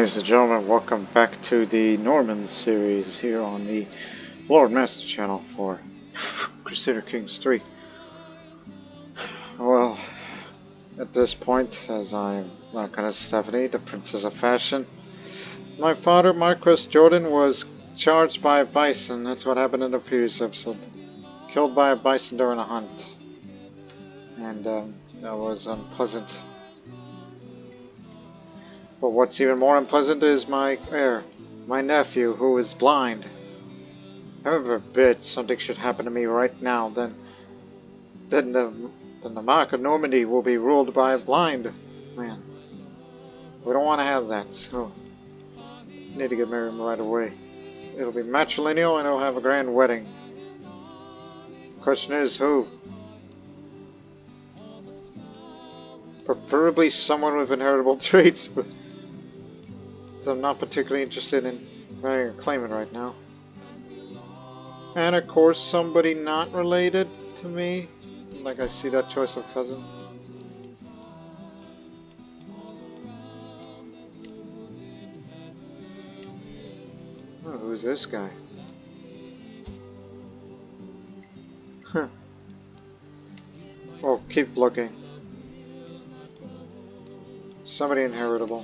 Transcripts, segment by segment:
Ladies and gentlemen, welcome back to the Norman series here on the Lord Master channel for Crusader Kings 3. Well, at this point, as I'm Marchioness Stephanie, the Princess of Fashion, my father, Marquis Jordan, was charged by a bison. That's what happened in the previous episode. Killed by a bison during a hunt. And that was unpleasant. But what's even more unpleasant is my heir, my nephew, who is blind. Heaven forbid something should happen to me right now, then the Mark of Normandy will be ruled by a blind man. We don't want to have that, so I need to get married right away. It'll be matrilineal and it'll have a grand wedding. Question is, who? Preferably someone with inheritable traits, but I'm not particularly interested in marrying a claimant right now. And of course, somebody not related to me. Like I see that choice of cousin. Oh, who's this guy? Huh. Oh, keep looking. Somebody inheritable.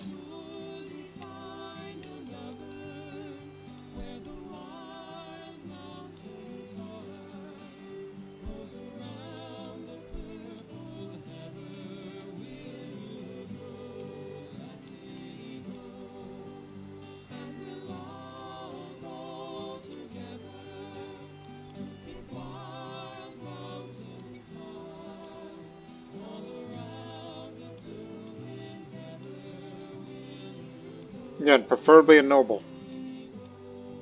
Yeah, and preferably a noble.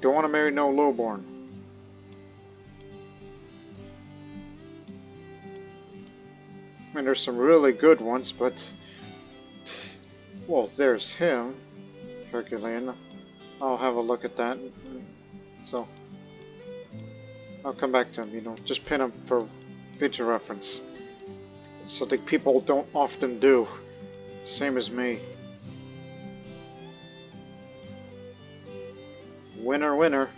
Don't want to marry no lowborn. I mean, there's some really good ones, but... Well, there's him. Herculean. I'll have a look at that. So... I'll come back to him, you know. Just pin him for future reference. Something people don't often do. Same as me. Winner, winner.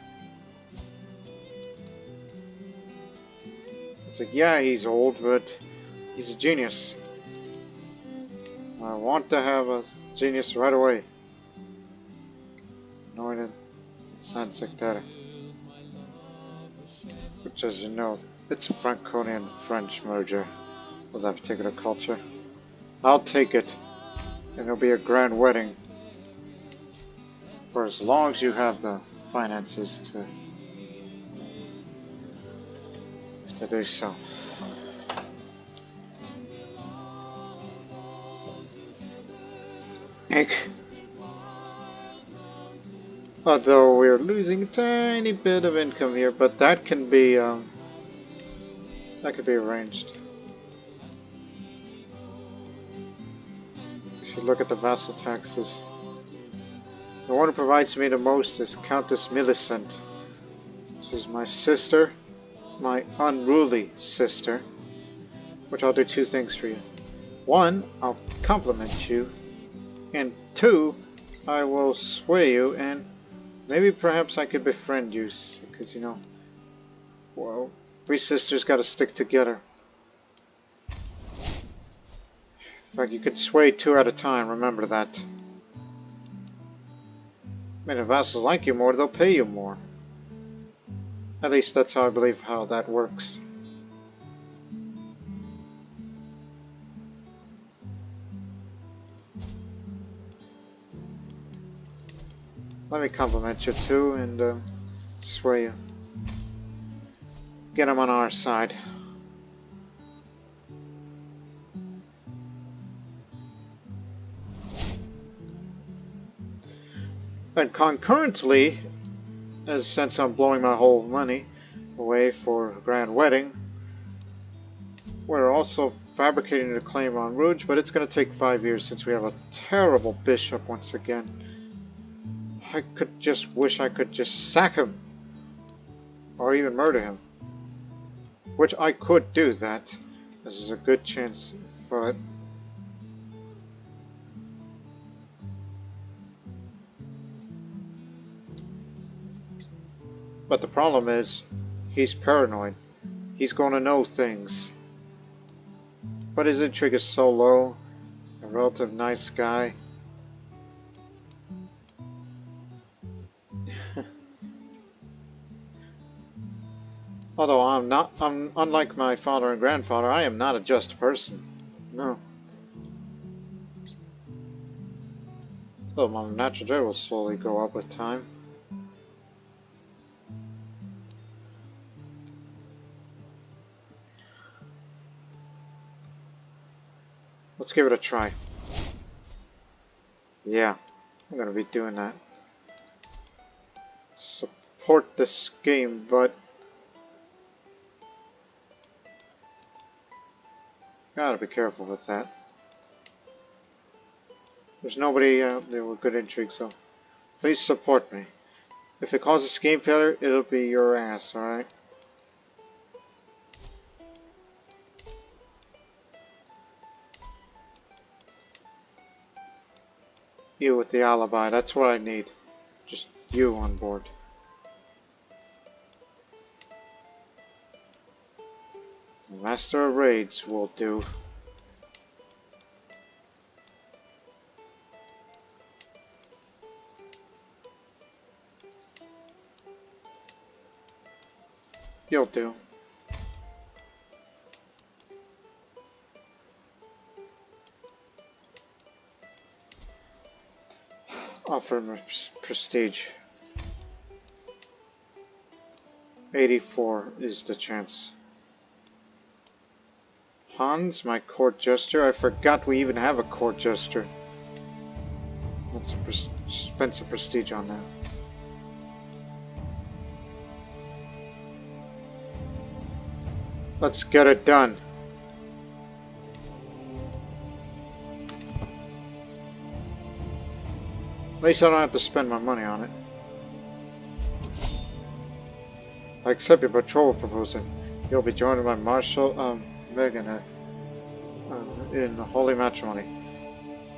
It's like, yeah, he's old, but he's a genius. I want to have a genius right away. Anointed San Secretary. Which, as you know, it's a Franconian French merger of that particular culture. I'll take it, and it'll be a grand wedding. For as long as you have the finances to do so. Although we're losing a tiny bit of income here, but that can be arranged. If you look at the vassal taxes. The one who provides me the most is Countess Millicent. She's my sister, my unruly sister, which I'll do two things for you. One, I'll compliment you, and two, I will sway you, and maybe perhaps I could befriend you, because, you know, well, we sisters gotta stick together. In fact, you could sway two at a time, remember that. I mean, if vassals like you more, they'll pay you more. At least that's how I believe how that works. Let me compliment you too and sway you. Get them on our side. And concurrently, since I'm blowing my whole money away for a grand wedding, we're also fabricating a claim on Brugge, but it's going to take 5 years since we have a terrible bishop once again. I could just wish I could just sack him, or even murder him. Which I could do that. This is a good chance for it. But the problem is, he's paranoid. He's gonna know things. But his intrigue is so low. A relative nice guy. Although I'm unlike my father and grandfather, I am not a just person. No. So my natural dread will slowly go up with time. Let's give it a try. Yeah, I'm gonna be doing that. Support this game, but gotta be careful with that. There's nobody out there with good intrigue, so please support me. If it causes game failure, it'll be your ass, alright? You with the alibi, that's what I need. Just you on board. Master of Raids will do. You'll do. Offer him prestige. 84 is the chance. Hans, my court jester. I forgot we even have a court jester. Let's spend some prestige on that. Let's get it done. At least I don't have to spend my money on it. I accept your patrol proposal. You'll be joined by Marshal Megan in holy matrimony.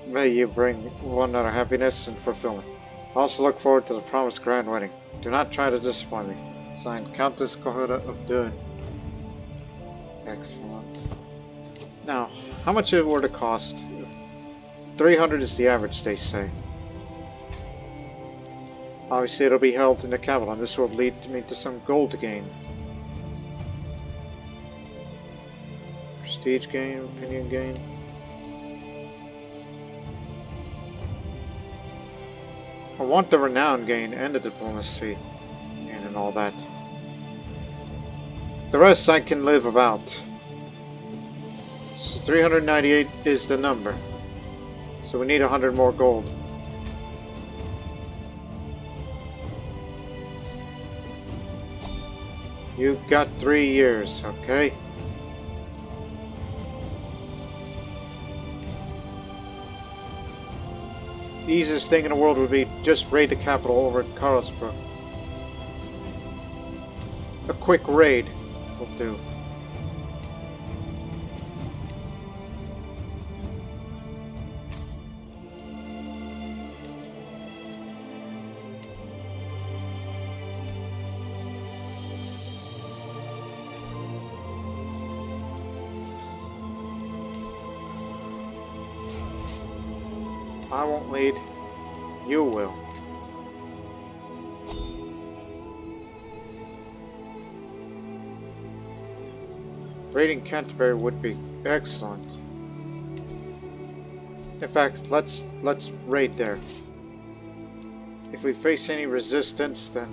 May you bring one another happiness and fulfillment. I also look forward to the promised grand wedding. Do not try to disappoint me. Signed, Countess Cohutta of Dun. Excellent. Now, how much it were to cost? 300 is the average, they say. Obviously, it'll be held in the capital, and this will lead me to some gold gain. Prestige gain, opinion gain. I want the renown gain and the diplomacy gain and all that. The rest I can live without. So 398 is the number. So we need 100 more gold. You've got 3 years, okay? The easiest thing in the world would be just raid the capital over at Karlsruhe. A quick raid will do. I won't lead. You will. Raiding Canterbury would be excellent. In fact, let's raid there. If we face any resistance, then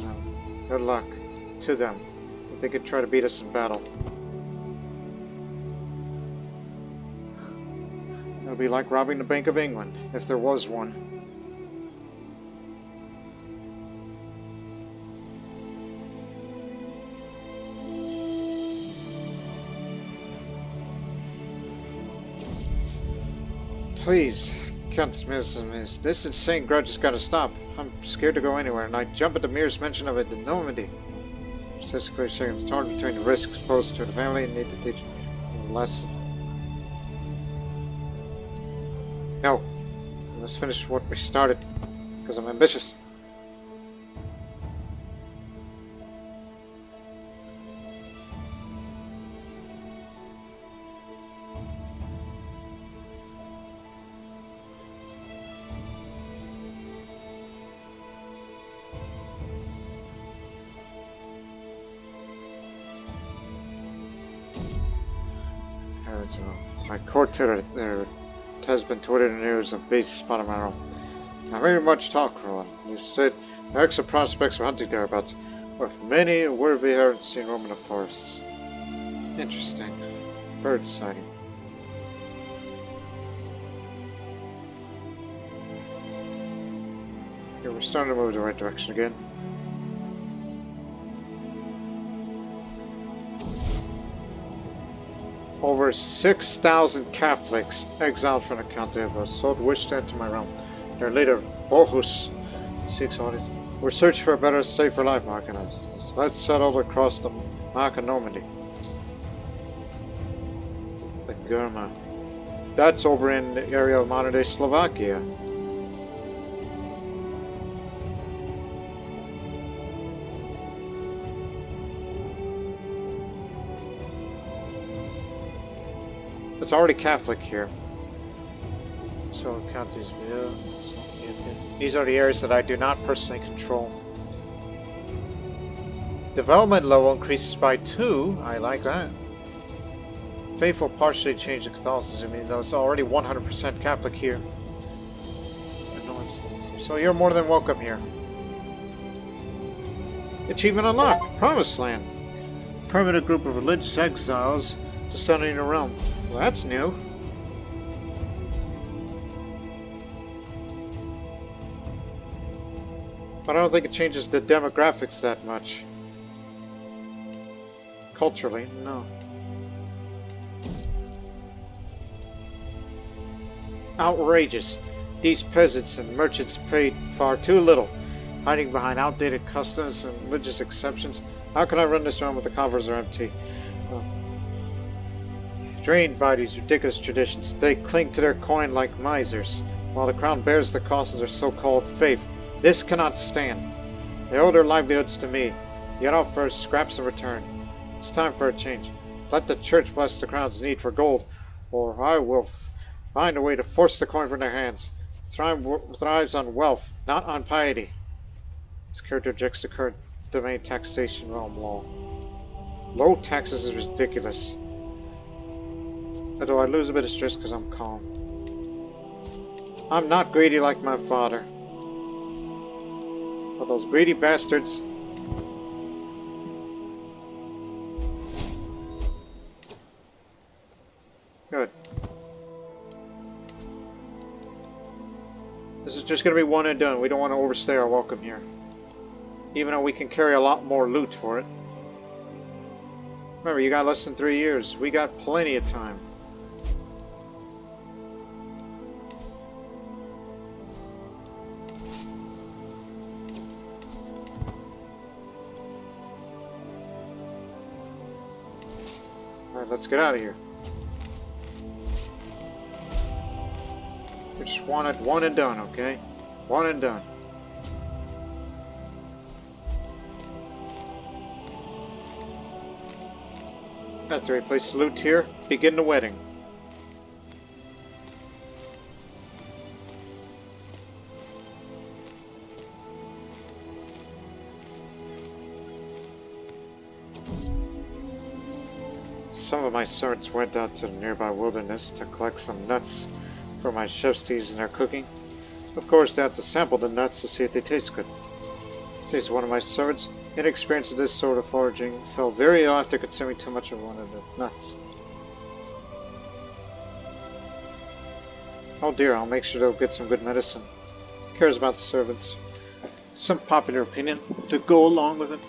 good luck to them. If they could try to beat us in battle. It'll be like robbing the Bank of England, if there was one. Please, Countess Medicine, this insane grudge has got to stop. I'm scared to go anywhere, and I jump at the merest mention of it in Normandy. Statistically sharing the torn between the risks posed to the family and need to teach a lesson. No, I must finish what we started, because I'm ambitious. Alright, so my courtier there has been tweeted in news of beasts spotted my realm. Now very much talk, Rowan. You said there are excellent prospects for hunting thereabouts, with many worthy herons seen roaming the forests. Interesting. Bird sighting. Okay, we're starting to move in the right direction again. Over 6,000 Catholics exiled from the county of Assault wish to enter my realm. Their leader, Bohus, seeks audience. We're searching for a better, safer life, Marchioness. Let's settle across the Mark of Normandy. The Gurma. That's over in the area of modern-day Slovakia. It's already Catholic here. So counties, yeah. These are the areas that I do not personally control. Development level increases by 2. I like that. Faithful partially changed to Catholicism, even though it's already 100% Catholic here. So you're more than welcome here. Achievement unlocked. Promised Land. Permanent group of religious exiles descending in the realm. Well, that's new. But I don't think it changes the demographics that much. Culturally, no. Outrageous. These peasants and merchants paid far too little, hiding behind outdated customs and religious exceptions. How can I run this realm if the coffers are empty? Drained by these ridiculous traditions, they cling to their coin like misers, while the crown bears the cost of their so-called faith. This cannot stand. They owe their livelihoods to me, yet offer scraps in return. It's time for a change. Let the church bless the crown's need for gold, or I will find a way to force the coin from their hands. Thrives on wealth, not on piety. This character objects to current domain taxation realm law. Low taxes is ridiculous. Although I lose a bit of stress because I'm calm. I'm not greedy like my father. But those greedy bastards. Good. This is just going to be one and done. We don't want to overstay our welcome here. Even though we can carry a lot more loot for it. Remember, you got less than 3 years. We got plenty of time. Alright, let's get out of here. We just wanted one and done, okay? One and done. After we place the loot here, begin the wedding. Some of my servants went out to the nearby wilderness to collect some nuts for my chefs to use in their cooking. Of course, they have to sample the nuts to see if they taste good. Says one of my servants, inexperienced with this sort of foraging, fell very ill after consuming too much of one of the nuts. Oh dear, I'll make sure they'll get some good medicine. Who cares about the servants? Some popular opinion to go along with it.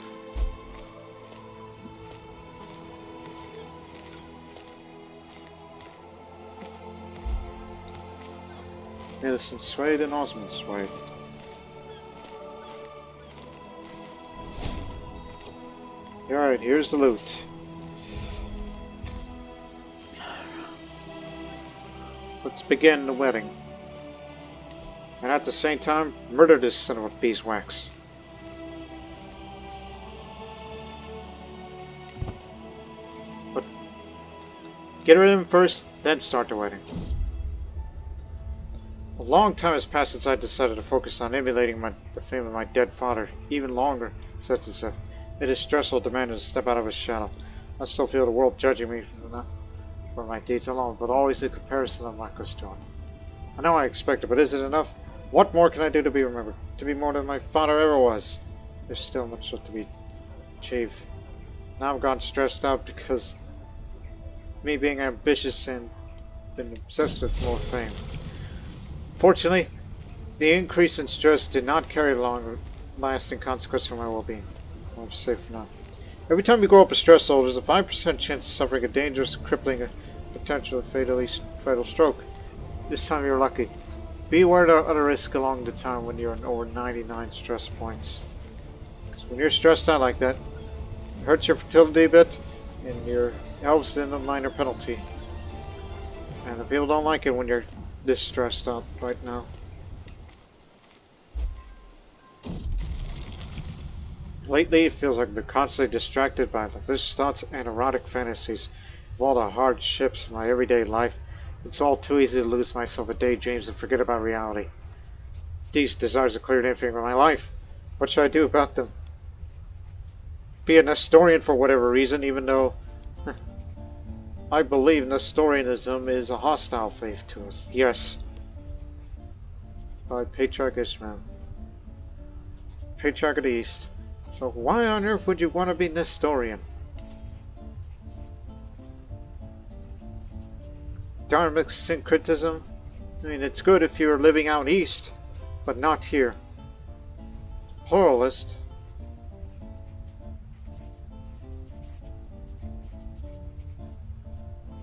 Millicent Swade and Osmond Swade. Alright, here's the loot. Let's begin the wedding. And at the same time, murder this son of a beeswax. But get rid of him first, then start the wedding. A long time has passed since I decided to focus on emulating the fame of my dead father. Even longer, said Seth. It is stressful demanding to step out of his shadow. I still feel the world judging me for that. for my deeds alone, but always the comparison of Marco's doing. I know I expect it, but is it enough? What more can I do to be remembered? To be more than my father ever was? There's still much left to be achieved. Now I've gotten stressed out because me being ambitious and been obsessed with more fame. Fortunately, the increase in stress did not carry long-lasting consequences for my well-being. I'm safe for now. Every time you grow up a stress level, there's a 5% chance of suffering a dangerous, crippling, potentially fatal stroke. This time you're lucky. Be aware there are other risks along the time when you're in over 99 stress points. So when you're stressed out like that, it hurts your fertility a bit, and your health's in a minor penalty. And the people don't like it when you're this stressed out right now. Lately, it feels like they're constantly distracted by the vicious thoughts and erotic fantasies of all the hardships of my everyday life. It's all too easy to lose myself in daydreams and forget about reality. These desires are clearly interfering with my life. What should I do about them? Be a Nestorian for whatever reason, even though I believe Nestorianism is a hostile faith to us. Yes. By Patriarch Ishmael. Patriarch of the East. So why on earth would you want to be Nestorian? Dharmic syncretism? I mean, it's good if you're living out east, but not here. Pluralist?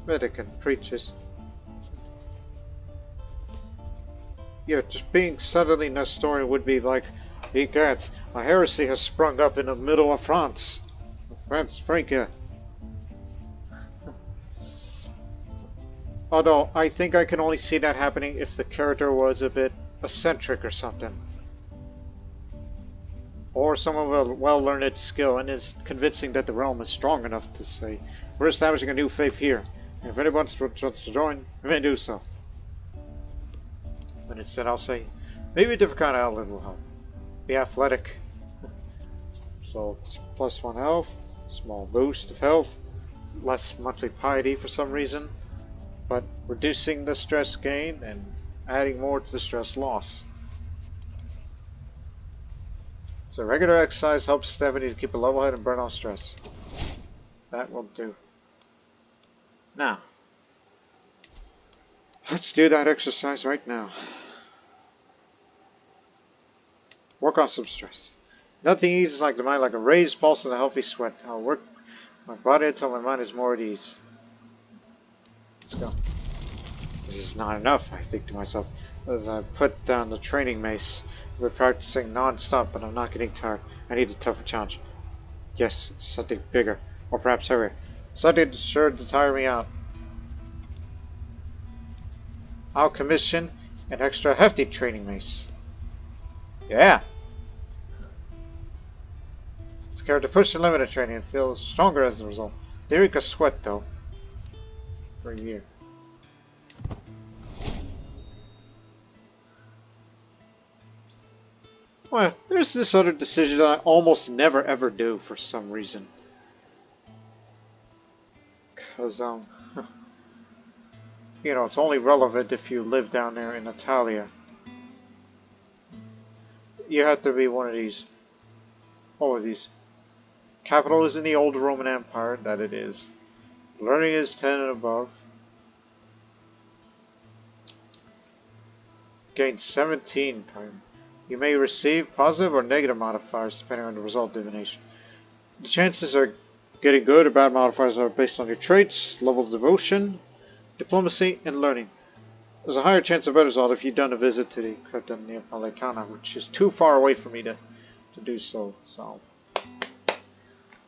Vatican preaches. Yeah, just being suddenly Nestorian would be like, egad, a heresy has sprung up in the middle of France. Francia. Although, I think I can only see that happening if the character was a bit eccentric or something. Or someone with a well-learned skill and is convincing that the realm is strong enough to say, we're establishing a new faith here, and if anyone wants to join, we may do so. But instead I'll say, maybe a different kind of outlet will help. Be athletic. So it's +1 health, small boost of health, less monthly piety for some reason, but reducing the stress gain and adding more to the stress loss. So regular exercise helps Stephanie to keep a level head and burn off stress. That will do. Now, let's do that exercise right now. Work on some stress. Nothing eases like the mind like a raised pulse and a healthy sweat. I'll work my body until my mind is more at ease. Let's go. This is not enough, I think to myself, as I put down the training mace. I've been practicing non-stop, but I'm not getting tired. I need a tougher challenge. Yes, something bigger, or perhaps heavier. Something sure to tire me out. I'll commission an extra hefty training mace. Yeah! It's a character push the limit of training and feels stronger as a result. Lyrica sweat though. For a year. Well, there's this other decision that I almost never ever do for some reason. Because, you know, it's only relevant if you live down there in Italia. You have to be one of these. All of these. Capital is in the old Roman Empire, that it is. Learning is 10 and above. Gain 17 time. You may receive positive or negative modifiers depending on the result of divination. The chances of getting good or bad modifiers are based on your traits, level of devotion, diplomacy, and learning. There's a higher chance of better result if you've done a visit to the Crypta Neapolitana, which is too far away for me to do so.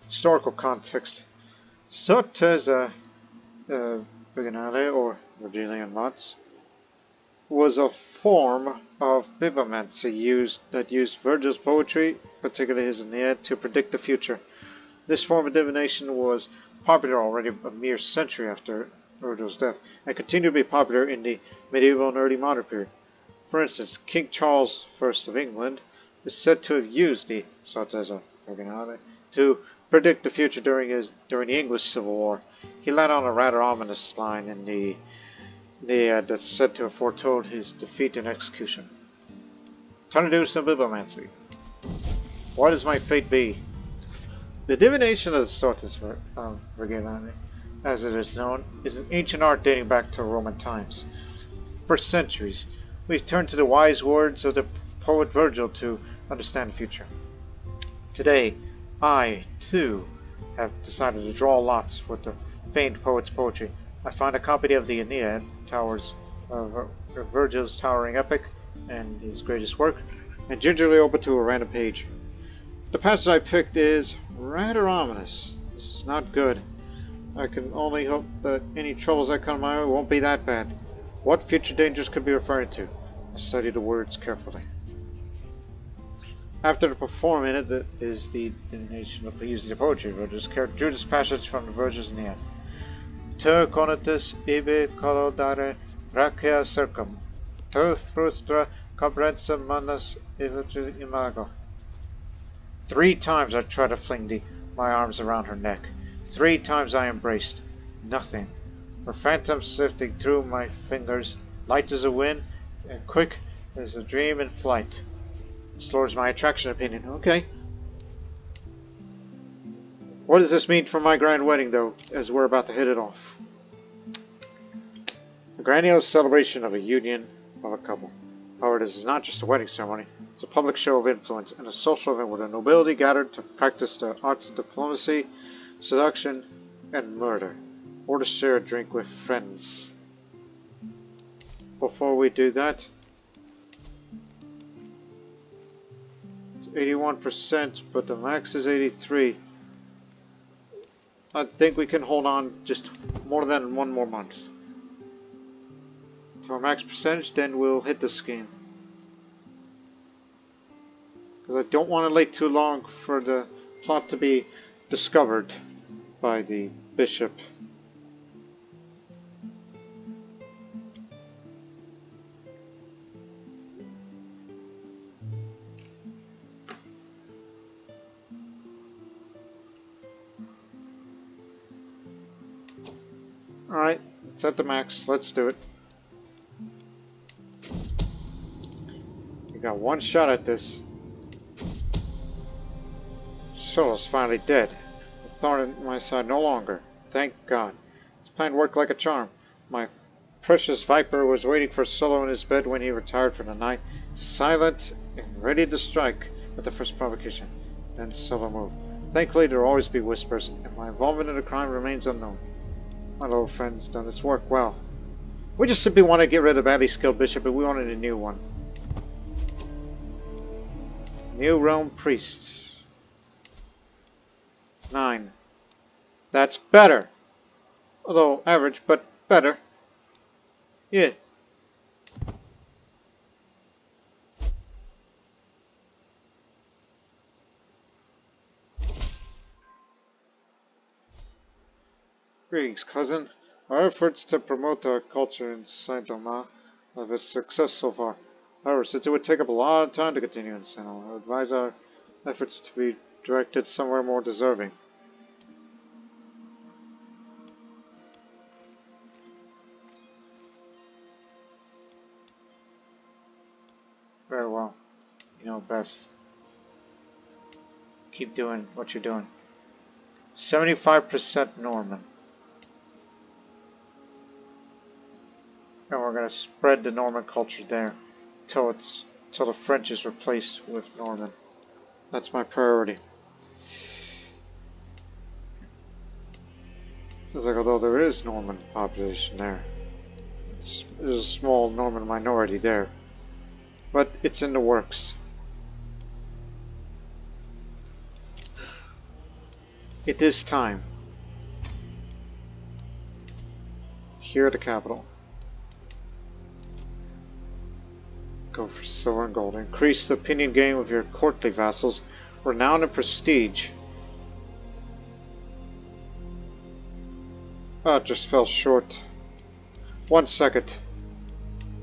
Historical context. Sorteza Virginale, or Virgilian Mods, was a form of bibliomancy that used Virgil's poetry, particularly his Aeneid, to predict the future. This form of divination was popular already a mere century after Virgil's death, and continued to be popular in the medieval and early modern period. For instance, King Charles I of England is said to have used the Sorteza Virginale to predict the future during the English Civil War. He let on a rather ominous line in the that's said to have foretold his defeat and execution. Time to do some bibliomancy. What does my fate be? The divination of the Sortes Virgilianae, as it is known, is an ancient art dating back to Roman times. For centuries, we've turned to the wise words of the poet Virgil to understand the future. Today, I, too, have decided to draw lots with the famed poet's poetry. I find a copy of the Aeneid, Virgil's towering epic, and his greatest work, and gingerly open to a random page. The passage I picked is rather ominous. This is not good. I can only hope that any troubles that come my way won't be that bad. What future dangers could be referring to? I study the words carefully. After the performing it, that is the divination of using the poetry. Virgil's character drew this passage from the Virgil's Aeneid. Te conatus ibi collodare brachia circum. Te frustra cobrenza manus imago. 3 times I tried to fling my arms around her neck. 3 times I embraced. Nothing. Her phantom sifting through my fingers, light as a wind and quick as a dream in flight. This lowers my attraction opinion. Okay. What does this mean for my grand wedding, though, as we're about to hit it off? A grandiose celebration of a union of a couple. However, this is not just a wedding ceremony. It's a public show of influence and a social event where the nobility gathered to practice the arts of diplomacy, seduction, and murder, or to share a drink with friends. Before we do that, it's 81%, but the max is 83. I think we can hold on just more than 1 more month to our max percentage, then we'll hit the scheme. Because I don't want to wait too long for the plot to be discovered by the bishop. Alright, it's at the max. Let's do it. We got 1 shot at this. Solo's finally dead. The thorn in my side no longer. Thank God. This plan worked like a charm. My precious Viper was waiting for Solo in his bed when he retired for the night, silent and ready to strike at the first provocation. Then Solo moved. Thankfully, there will always be whispers, and my involvement in the crime remains unknown. My little friend's done its work well. We just simply want to get rid of badly skilled bishop, but we wanted a new one. New Rome priest. 9. That's better. Although average, but better. Yeah. Greetings, cousin. Our efforts to promote our culture in Saint Domingue have been success so far. However, since it would take up a lot of time to continue in Saint Domingue, I advise our efforts to be directed somewhere more deserving. Very well. You know best. Keep doing what you're doing. 75% Norman. And we're going to spread the Norman culture there till the French is replaced with Norman. That's my priority. It's like, although there is Norman population there, there's a small Norman minority there, but it's in the works. It is time. Here at the capital. Go for silver and gold. Increase the opinion gain of your courtly vassals. Renown and prestige. Oh, it just fell short. 1 second.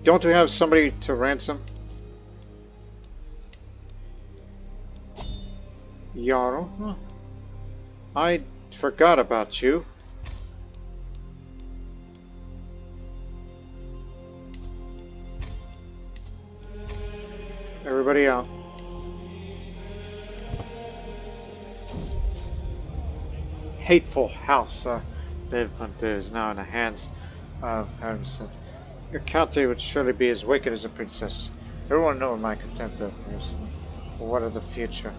Don't we have somebody to ransom? Jarl? Huh. I forgot about you. Everybody out. Hateful house. Debutantes is now in the hands of Harrison. Your county would surely be as wicked as a princess. Everyone knows my contempt of Harrison. But what of the future?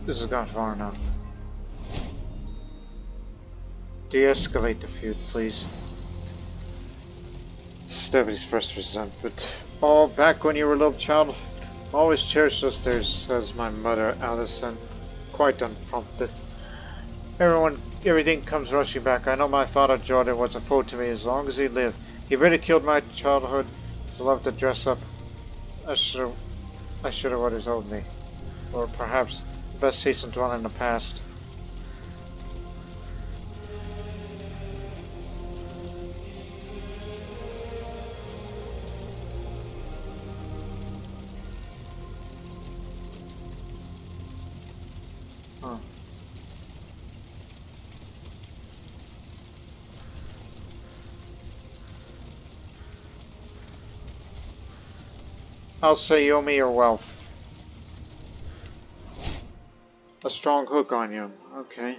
This has gone far enough. De-escalate the feud, please. Stephanie's first resentment. Oh, back when you were a little child, always cherished us there, says my mother, Allison. Quite unprompted. Everything comes rushing back. I know my father, Jordan, was a foe to me as long as he lived. He ridiculed my childhood. He loved to dress up. I should have what he told me. Or perhaps the best season dwell in the past. Huh. I'll say you owe me your wealth. A strong hook on you. Okay.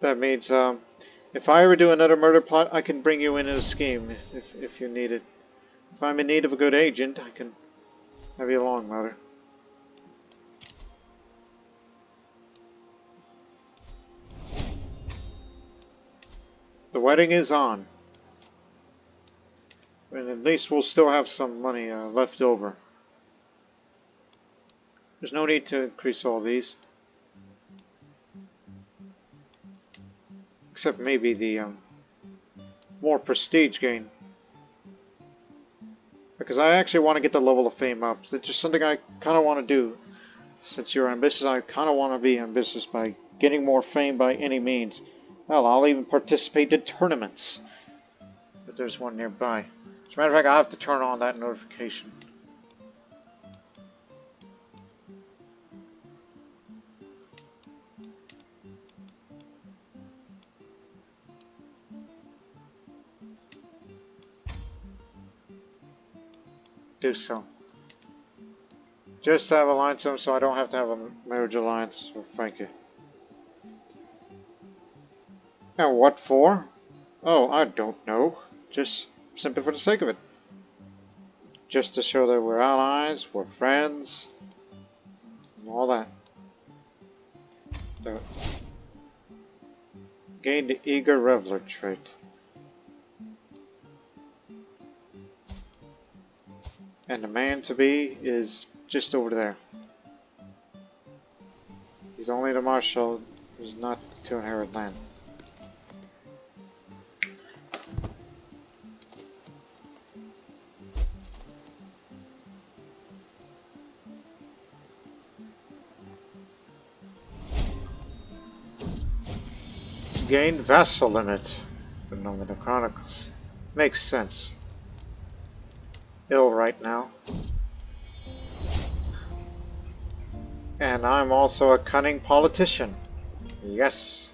That means, if I ever do another murder plot, I can bring you in a scheme, if you need it. If I'm in need of a good agent, I can have you along, Mother. The wedding is on. And at least we'll still have some money left over. There's no need to increase all these. Except maybe the more prestige gain. Because I actually want to get the level of fame up. It's just something I kind of want to do. Since you're ambitious, I kind of want to be ambitious by getting more fame by any means. Hell, I'll even participate in tournaments. But there's one nearby. As a matter of fact, I have to turn on that notification. Do so. Just to have alliance with him so I don't have to have a marriage alliance with Frankie. And what for? Oh, I don't know. Just simply for the sake of it. Just to show that we're allies, we're friends, and all that. Do it. Gain the eager reveler trait. And the man to be is just over there. He's only the marshal, he's not to inherit land. Gained vassal limit. The Normandie Chronicles. Makes sense. Ill right now. And I'm also a cunning politician. Yes.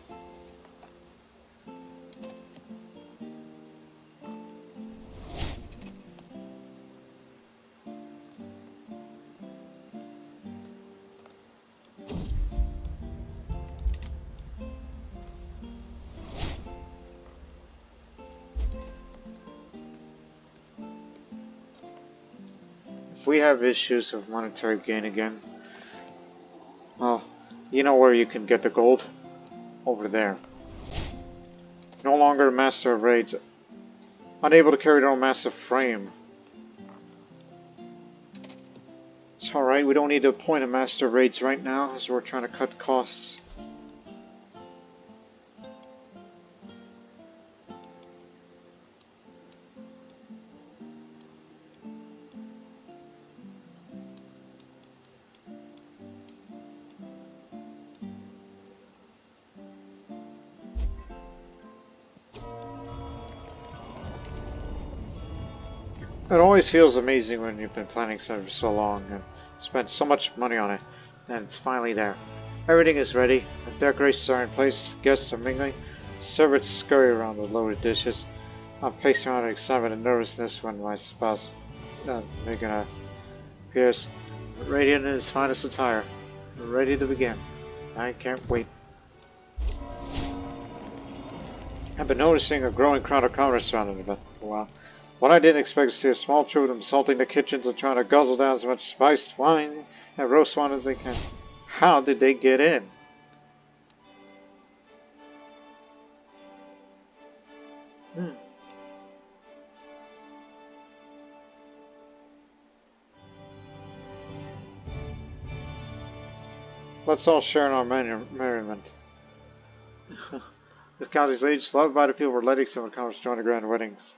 If we have issues of monetary gain again, well, you know where you can get the gold? Over there. No longer a master of raids. Unable to carry their own massive frame. It's alright, we don't need to appoint a master of raids right now as we're trying to cut costs. It always feels amazing when you've been planning something for so long and spent so much money on it, and it's finally there. Everything is ready, the decorations are in place, guests are mingling, servants scurry around with loaded dishes. I'm pacing around in excitement and nervousness when my spouse, Megan, appears, radiant in his finest attire, ready to begin. I can't wait. I've been noticing a growing crowd of commoners surrounding me for a while. What I didn't expect to see a small troop of them assaulting the kitchens and trying to guzzle down as much spiced wine and roast wine as they can. How did they get in? Let's all share in our merriment. This county's ladies, loved by the people, were letting some commoners join the grand weddings.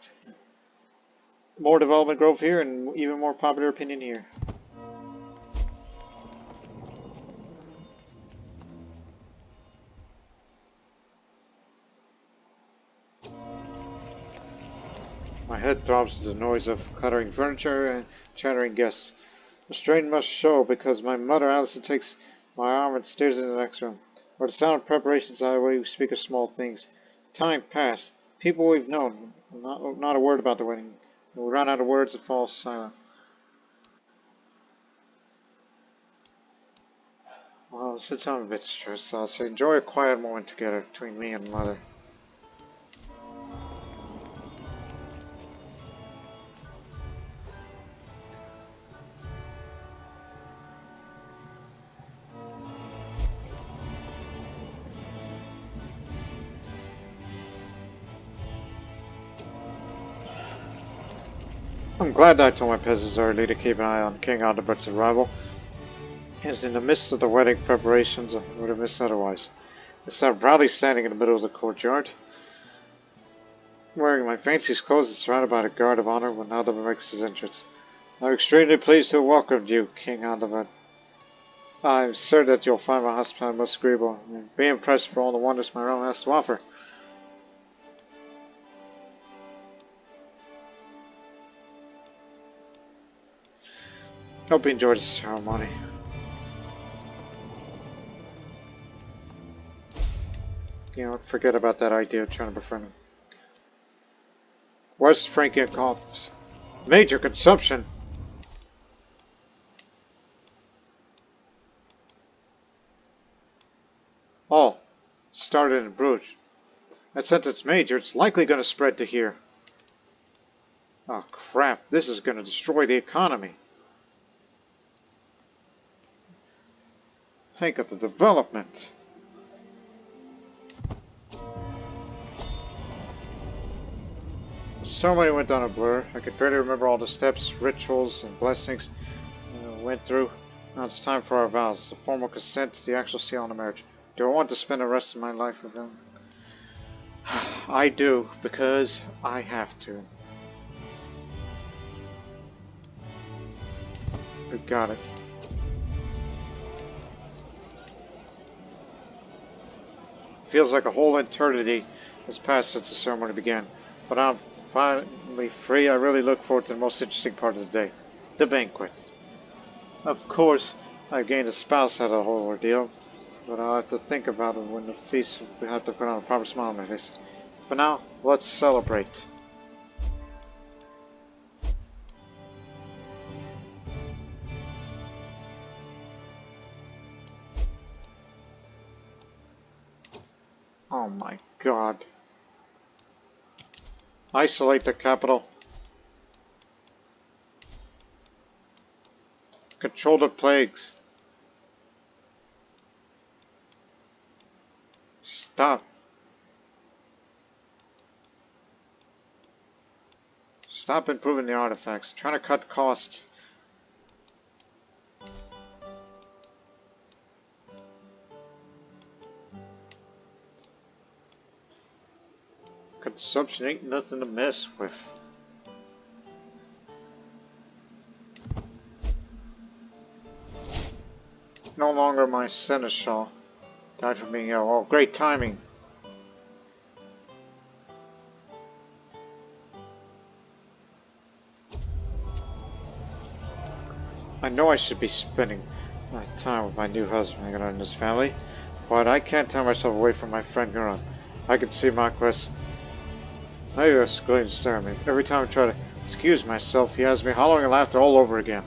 More development growth here and even more popular opinion here. My head throbs to the noise of clattering furniture and chattering guests. The strain must show because my mother Allison takes my arm and steers into the next room, where the sound of preparations are the way we speak of small things. Time passed. People we've known. Not a word about the wedding. We run out of words and fall silent. Well, since I'm a bit stressed, I'll say enjoy a quiet moment together between me and Mother. I'm glad I told my peasants early to keep an eye on King Aldebert's arrival. He was in the midst of the wedding preparations and would have missed otherwise. Instead of proudly standing in the middle of the courtyard, wearing my fanciest clothes and surrounded by a guard of honor when Aldebert makes his entrance. I'm extremely pleased to have welcomed you, King Aldebert. I'm certain that you'll find my hospitality most agreeable and be impressed for all the wonders my realm has to offer. Hope you enjoyed the ceremony. You know, forget about that idea of trying to befriend him. West Frankian coughs. Major consumption! Oh, started in Brugge. And since it's major, it's likely going to spread to here. Oh crap, this is going to destroy the economy. Think of the development. The ceremony went down a blur. I could barely remember all the steps, rituals, and blessings went through. Now it's time for our vows. The formal consent to the actual seal on the marriage. Do I want to spend the rest of my life with him? I do, because I have to. We got it. Feels like a whole eternity has passed since the ceremony began. But I'm finally free. I really look forward to the most interesting part of the day. The banquet. Of course, I've gained a spouse out of the whole ordeal. But I'll have to think about it when the feast. We have to put on a proper smile on my face. For now, let's celebrate. Oh my god. Isolate the capital. Control the plagues. Stop. Stop improving the artifacts. I'm trying to cut costs. Consumption ain't nothing to mess with. No longer my seneschal. Died from being ill. Oh, great timing. I know I should be spending my time with my new husband and his family, but I can't tear myself away from my friend Huron. I can see Marquess. Now you're going to stare at me. Every time I try to excuse myself, he has me hollering and laughter all over again.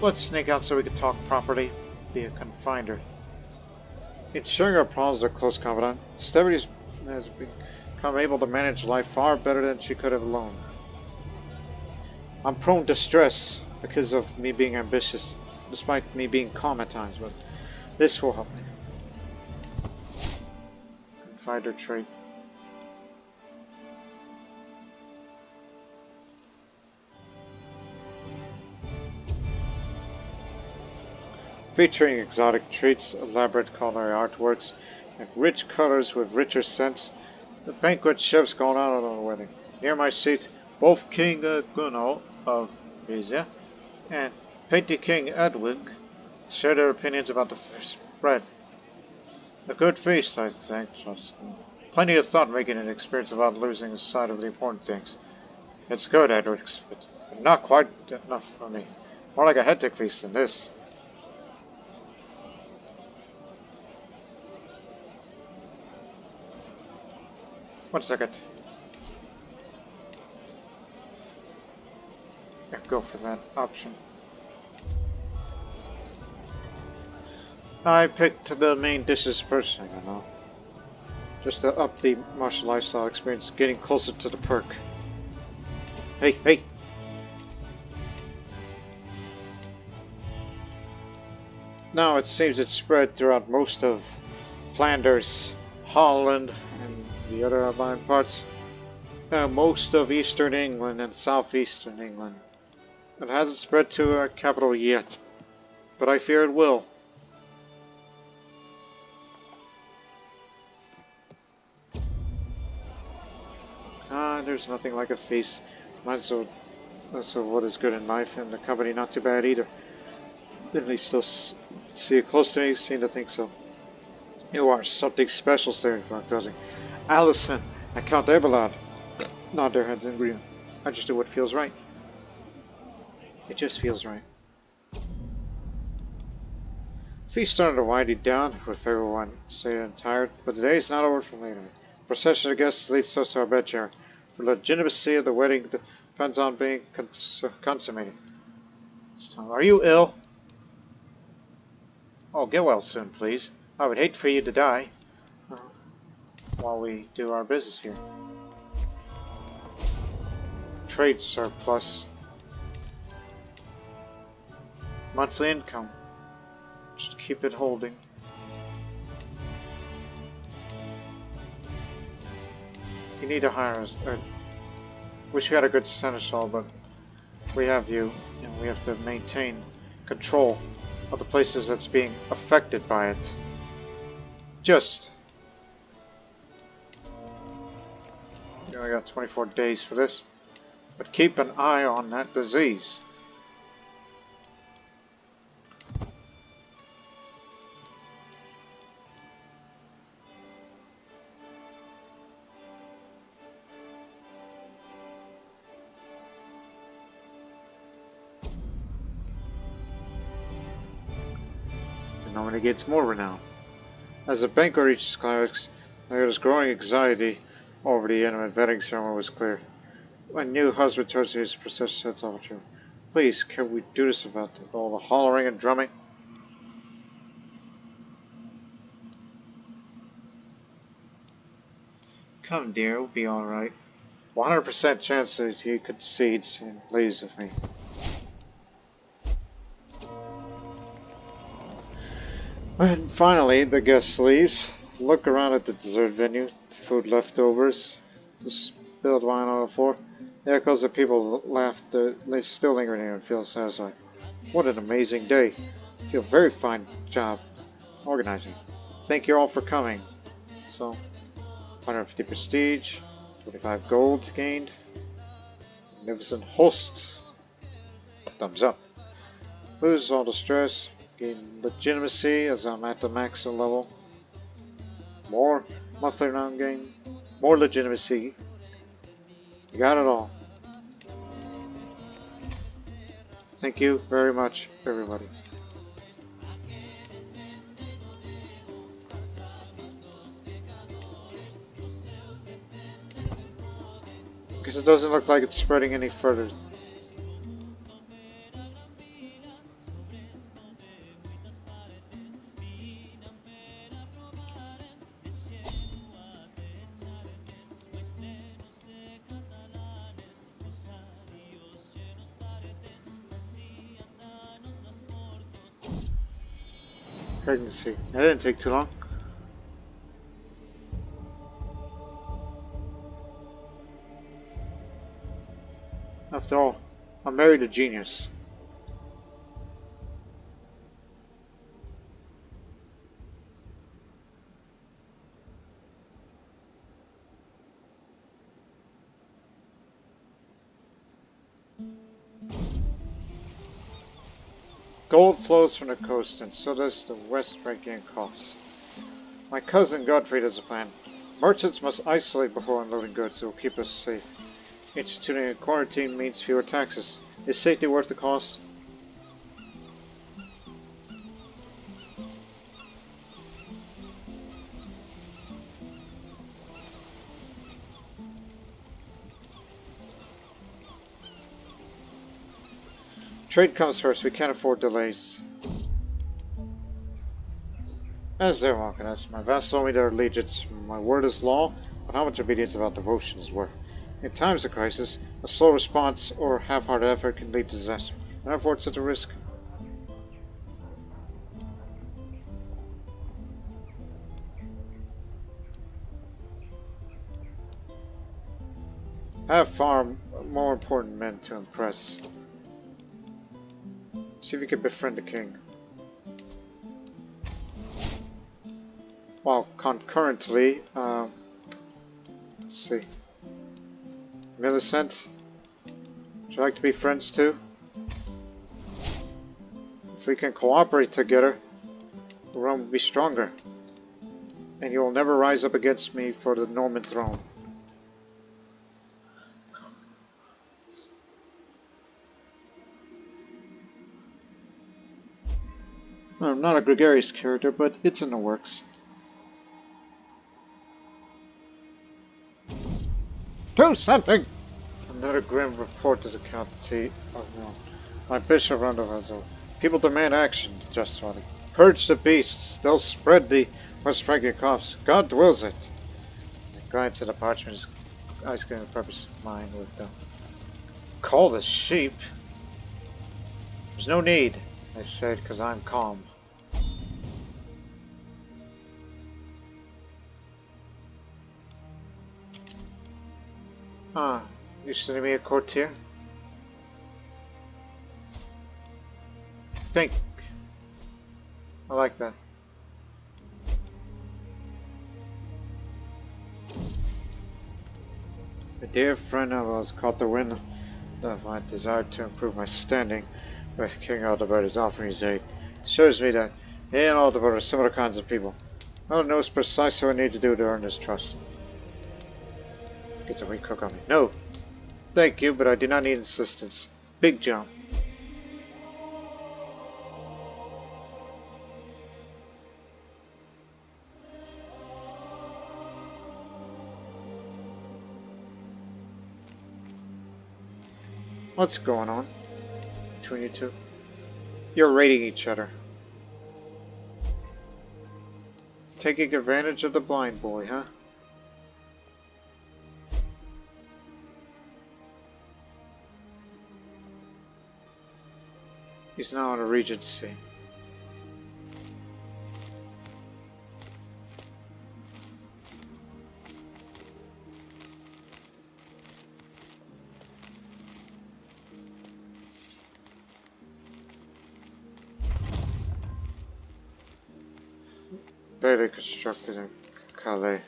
Let's sneak out so we can talk properly. Be a confinder. In sharing our problems with a close confidant, Stephanie has become able to manage life far better than she could have alone. I'm prone to stress because of me being ambitious, despite me being calm at times, but this will help me. Confider trait. Featuring exotic treats, elaborate culinary artworks, and rich colors with richer scents, the banquet chefs gone out on the wedding. Near my seat, both King Guno of Frisia and Petty King Edwig share their opinions about the spread. A good feast, I think. Plenty of thought making an experience about losing sight of the important things. It's good, Edwig, but not quite enough for me. More like a hectic feast than this. One second. Yeah, go for that option. I picked the main dishes first, I don't know. Just to up the martial lifestyle experience, getting closer to the perk. Hey, hey! Now it seems it's spread throughout most of Flanders, Holland, and the other outlying parts. Most of eastern England and southeastern England. It hasn't spread to our capital yet, but I fear it will. There's nothing like a feast. Mine's so what is good in life, and the company not too bad either. At least they'll see you close to me, seem to think so. You are something special, staring Frank, doesn't he? Allison and Count Abelard nod their heads in agreement. I just do what feels right. It just feels right. Feast started to wind down with everyone sad and tired, but the day is not over for later. Procession of guests leads us to our bedchamber. The legitimacy of the wedding depends on being consummated. Are you ill? Oh, get well soon, please. I would hate for you to die while we do our business here. Trade surplus. Monthly income. Just keep it holding. You need to hire us. Wish we had a good seneschal, but we have you, and we have to maintain control of the places that's being affected by it. Just. You only got 24 days for this, but keep an eye on that disease. Normandie gets more renown. As the banquet reached its climax, there was growing anxiety over the intimate vetting ceremony was clear. My new husband turns to his procession sets off to Please, can we do this about all the hollering and drumming? Come, dear, we'll be alright. 100% chance that he concedes and leaves with me. And finally, the guest leaves. Look around at the dessert venue, the food leftovers, the spilled wine on the floor. The echoes of people laughed, they still linger here and feel satisfied. What an amazing day. I feel very fine job organizing. Thank you all for coming. So, 150 prestige, 25 gold gained. Magnificent host. Thumbs up. Lose all the stress. Gain legitimacy as I'm at the maximum level. More monthly renown gain. More legitimacy. You got it all. Thank you very much, everybody. Because it doesn't look like it's spreading any further. Pregnancy. That didn't take too long. After all, I married a genius. Gold flows from the coast, and so does the West Frankian costs. My cousin Godfrey has a plan. Merchants must isolate before unloading goods. It will keep us safe. Instituting a quarantine means fewer taxes. Is safety worth the cost? Trade comes first. We can't afford delays. As they're mocking us, my vassals owe me their allegiance. My word is law, but how much obedience about devotion is worth? In times of crisis, a slow response or half-hearted effort can lead to disaster. Can I afford such a risk? I have far more important men to impress. See if you can befriend the king. While concurrently, let's see. Millicent, would you like to be friends too? If we can cooperate together, Rome will be stronger. And you will never rise up against me for the Norman throne. I'm not a gregarious character, but it's in the works. Do something! Another grim report to the County of Rome. My bishop Rondovazo. People demand action, just Roddy. Purge the beasts. They'll spread the West Frankian coughs. God wills it. I glanced at the parchment, his eyes getting the purpose of mine with them. Call the sheep? There's no need, I said, because I'm calm. Ah, you sending me a courtier? Think. I like that. A dear friend of ours caught the wind of my desire to improve my standing with King Aldebar's offering his aid. It shows me that he and Aldebert are similar kinds of people. Alder knows precisely what I need to do to earn his trust. Get a recook on me. No! Thank you, but I do not need assistance. Big jump. What's going on between you two? You're raiding each other. Taking advantage of the blind boy, huh? He's now on a regency. Better constructed in Calais.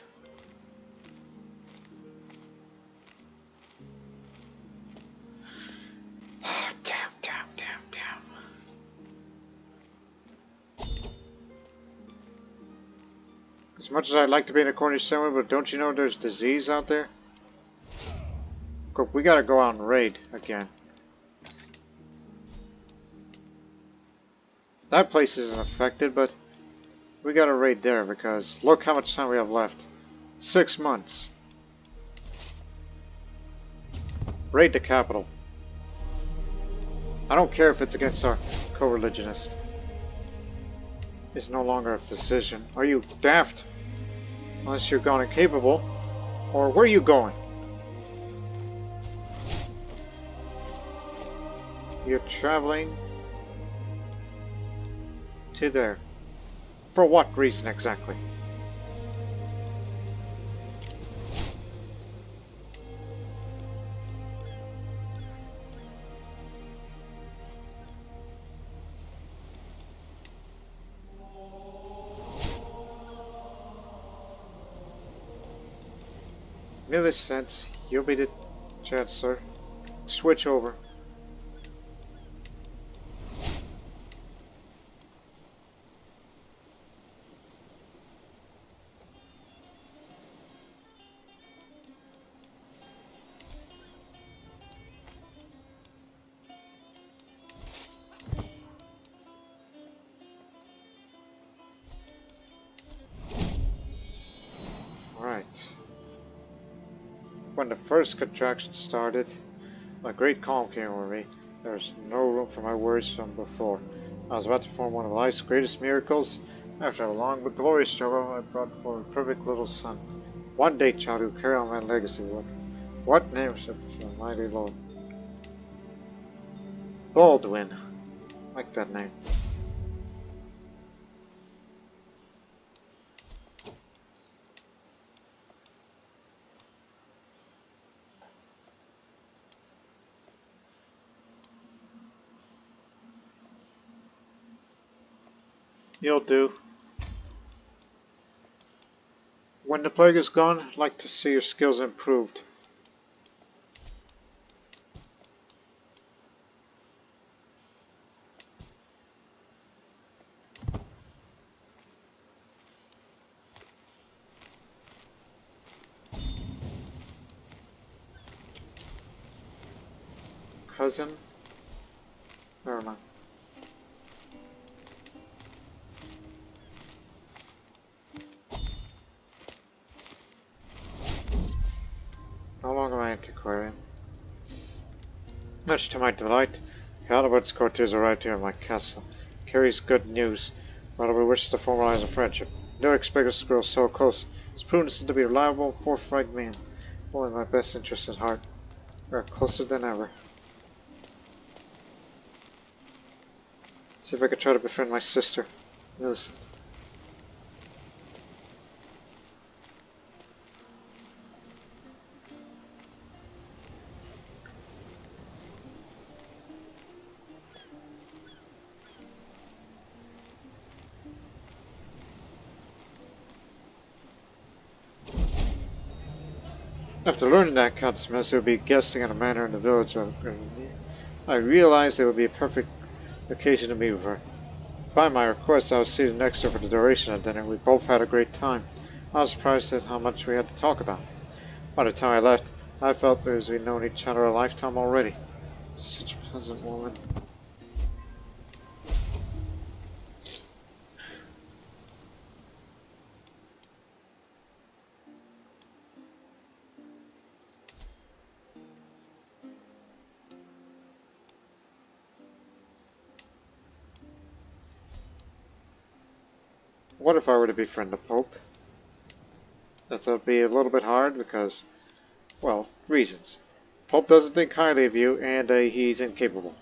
As much as I'd like to be in a Cornish settlement, but don't you know there's disease out there? Look, we gotta go out and raid again. That place isn't affected, but we gotta raid there because look how much time we have left. 6 months. Raid the capital. I don't care if it's against our co-religionist. He's no longer a physician. Are you daft? Unless you're gone incapable. Or where are you going? You're traveling to there. For what reason exactly? Millicent, you'll be the Chancellor. Switch over. When the first contraction started, a great calm came over me. There was no room for my worries from before. I was about to perform one of life's greatest miracles. After a long but glorious struggle, I brought forward a perfect little son. One day, child, who carry on my legacy. What name should the mighty Lord? Baldwin. I like that name. You'll do. When the plague is gone, I'd like to see your skills improved. Cousin? Never mind. No longer my Antiquarian. Much to my delight, Calibert's Courtiers arrived here in my castle. Carries good news, but we wish to formalize a friendship. Never expect us to grow so close. He's proven to be a reliable, forthright man. Only my best interest at heart. We are closer than ever. See if I could try to befriend my sister, Millicent. After learning that Countess Messer would be guesting at a manor in the village of Normandie, I realized it would be a perfect occasion to meet with her. By my request, I was seated next to her for the duration of dinner. We both had a great time. I was surprised at how much we had to talk about. By the time I left, I felt as we'd known each other a lifetime already. Such a pleasant woman. What if I were to befriend the Pope? That would be a little bit hard because, well, reasons. Pope doesn't think highly of you, and he's incapable.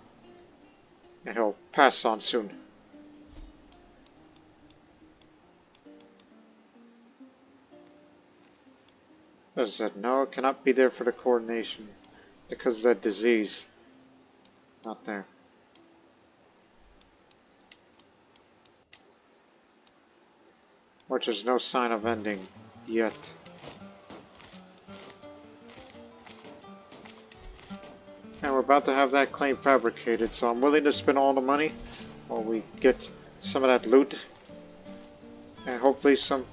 And he'll pass on soon. As I said, no, it cannot be there for the coronation because of that disease. Not there. Which there's no sign of ending yet. And we're about to have that claim fabricated, so I'm willing to spend all the money while we get some of that loot and hopefully some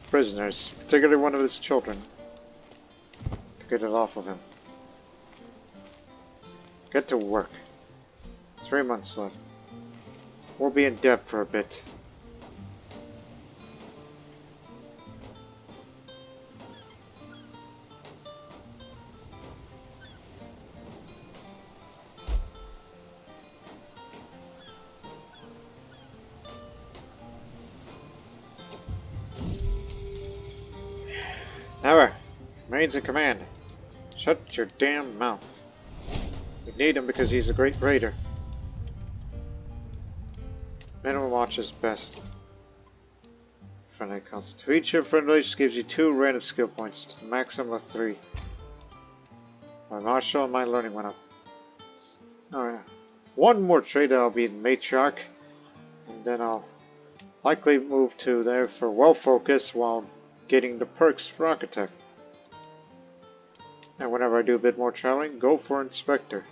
prisoners, particularly one of his children, to get it off of him. Get to work. 3 months left. We'll be in debt for a bit. Never. Main's in command. Shut your damn mouth. We need him because he's a great raider. Minimum watch is best. Friendly council. To each your friend race gives you 2 random skill points, to the maximum of 3. My martial and my learning went up. Alright. 1 more trade I'll be in matriarch, and then I'll likely move to there for well focus while getting the perks for architect. And whenever I do a bit more traveling, go for inspector.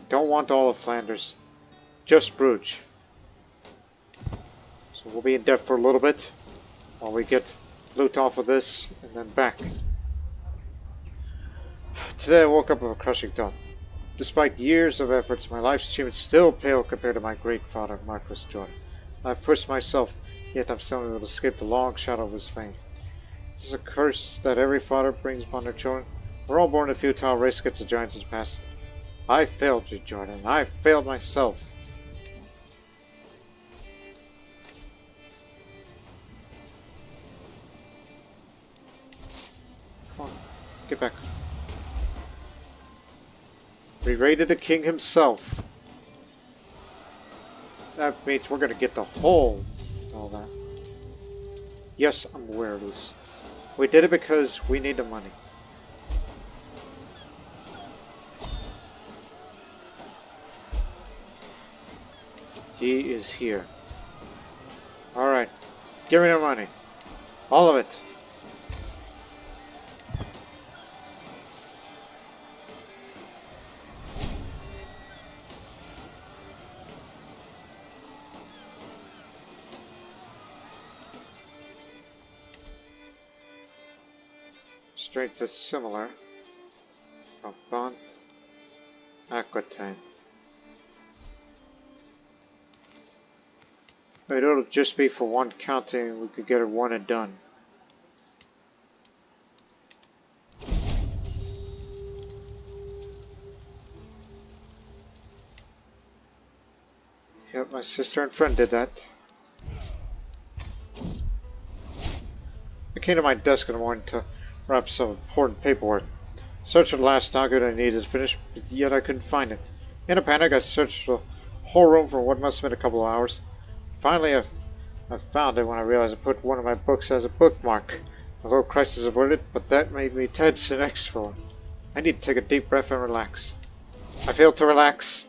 Don't want all of Flanders, just Brugge. So we'll be in debt for a little bit while we get loot off of this and then back. Today I woke up with a crushing thought. Despite years of efforts, my life's achievements still pale compared to my great father, Marquis Jordan. I've pushed myself, yet I'm still able to escape the long shadow of his fame. This is a curse that every father brings upon their children. We're all born in a futile race against the giants of the past. I failed you, Jordan. I failed myself. Come on, get back. We raided the king himself. That means we're gonna get the whole all that. Yes, I'm aware of this. We did it because we need the money. He is here. Alright. Give me the money. All of it. Strength is similar. Bont. Aquitaine. It'll just be for 1 counting. We could get it 1 and done. Yep, my sister and friend did that. I came to my desk in the morning to wrap some important paperwork. Searched for the last document I needed to finish, but yet I couldn't find it. In a panic, I searched the whole room for what must have been a couple of hours. Finally, I found it when I realized I put one of my books as a bookmark. A little crisis averted, but that made me tense and extra. I need to take a deep breath and relax. I failed to relax.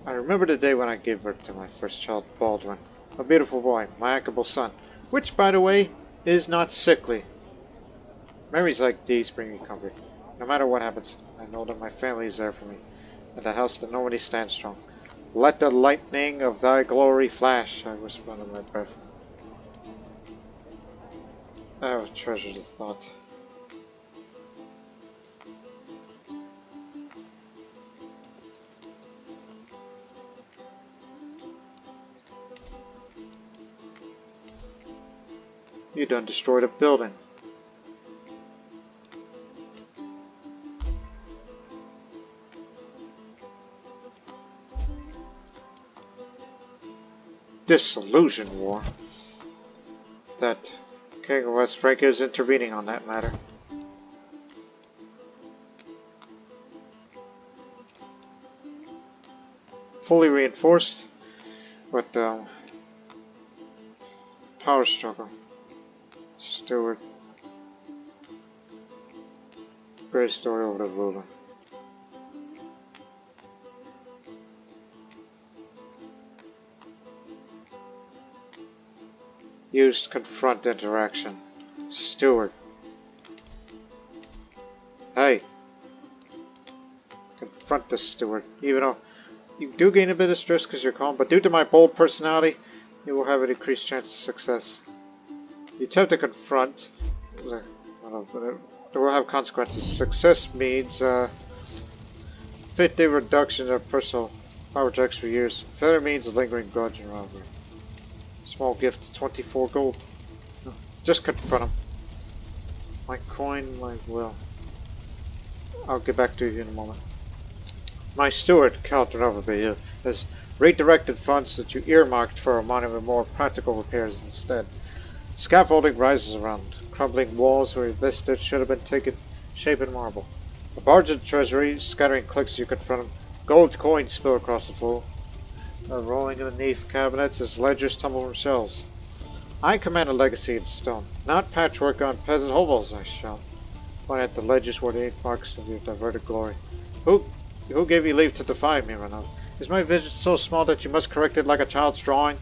I remember the day when I gave birth to my first child, Baldwin. A beautiful boy, my affable son, which, by the way, is not sickly. Memories like these bring me comfort. No matter what happens, I know that my family is there for me, and the house of Normandy stands strong. Let the lightning of thy glory flash, I whisper under my breath. I have treasured the thought. You done destroyed a building. Disillusion war. That King of West Francia is intervening on that matter. Fully reinforced, but power struggle. Stewart. Great story over the Lulu. Used confront interaction. Stewart. Hey. Confront the Stewart. Even though you do gain a bit of stress because you're calm, but due to my bold personality, you will have a decreased chance of success. The attempt to confront it will have consequences. Success means 50 reduction of personal power checks for years. Failure means a lingering grudge and robbery. Small gift, 24 gold. No, just confront him. My coin, my will. I'll get back to you in a moment. My steward, Count Normandie, has redirected funds that you earmarked for a monument more practical repairs instead. Scaffolding rises around. Crumbling walls where listed should have been taken shape in marble. A barge of treasury, scattering clicks as you confront him. Gold coins spill across the floor. Rolling beneath cabinets as ledgers tumble from shelves. I command a legacy in stone, not patchwork on peasant hovels, I shout. Point at the ledgers where the ink marks of your diverted glory. Who gave you leave to defy me, Renaud? Is my vision so small that you must correct it like a child's drawing?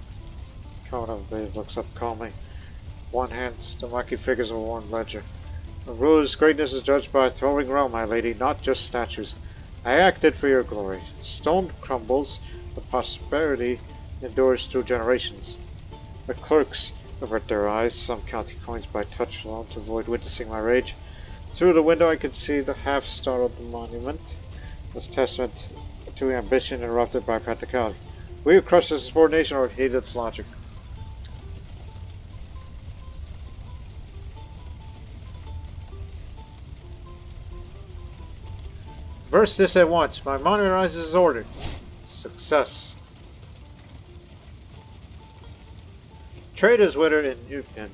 Count of looks up calmly. One hand, the marquee figures of a worn ledger. A ruler's greatness is judged by a throwing realm, my lady, not just statues. I acted for your glory. Stone crumbles, but prosperity endures through generations. The clerks avert their eyes, some counting coins by touch alone to avoid witnessing my rage. Through the window I could see the half-startled monument, as testament to ambition interrupted by practicality. Will you crush this subordination or hate its logic? Reverse this at once. My monument rises as ordered. Success. Trade is withered in Newton.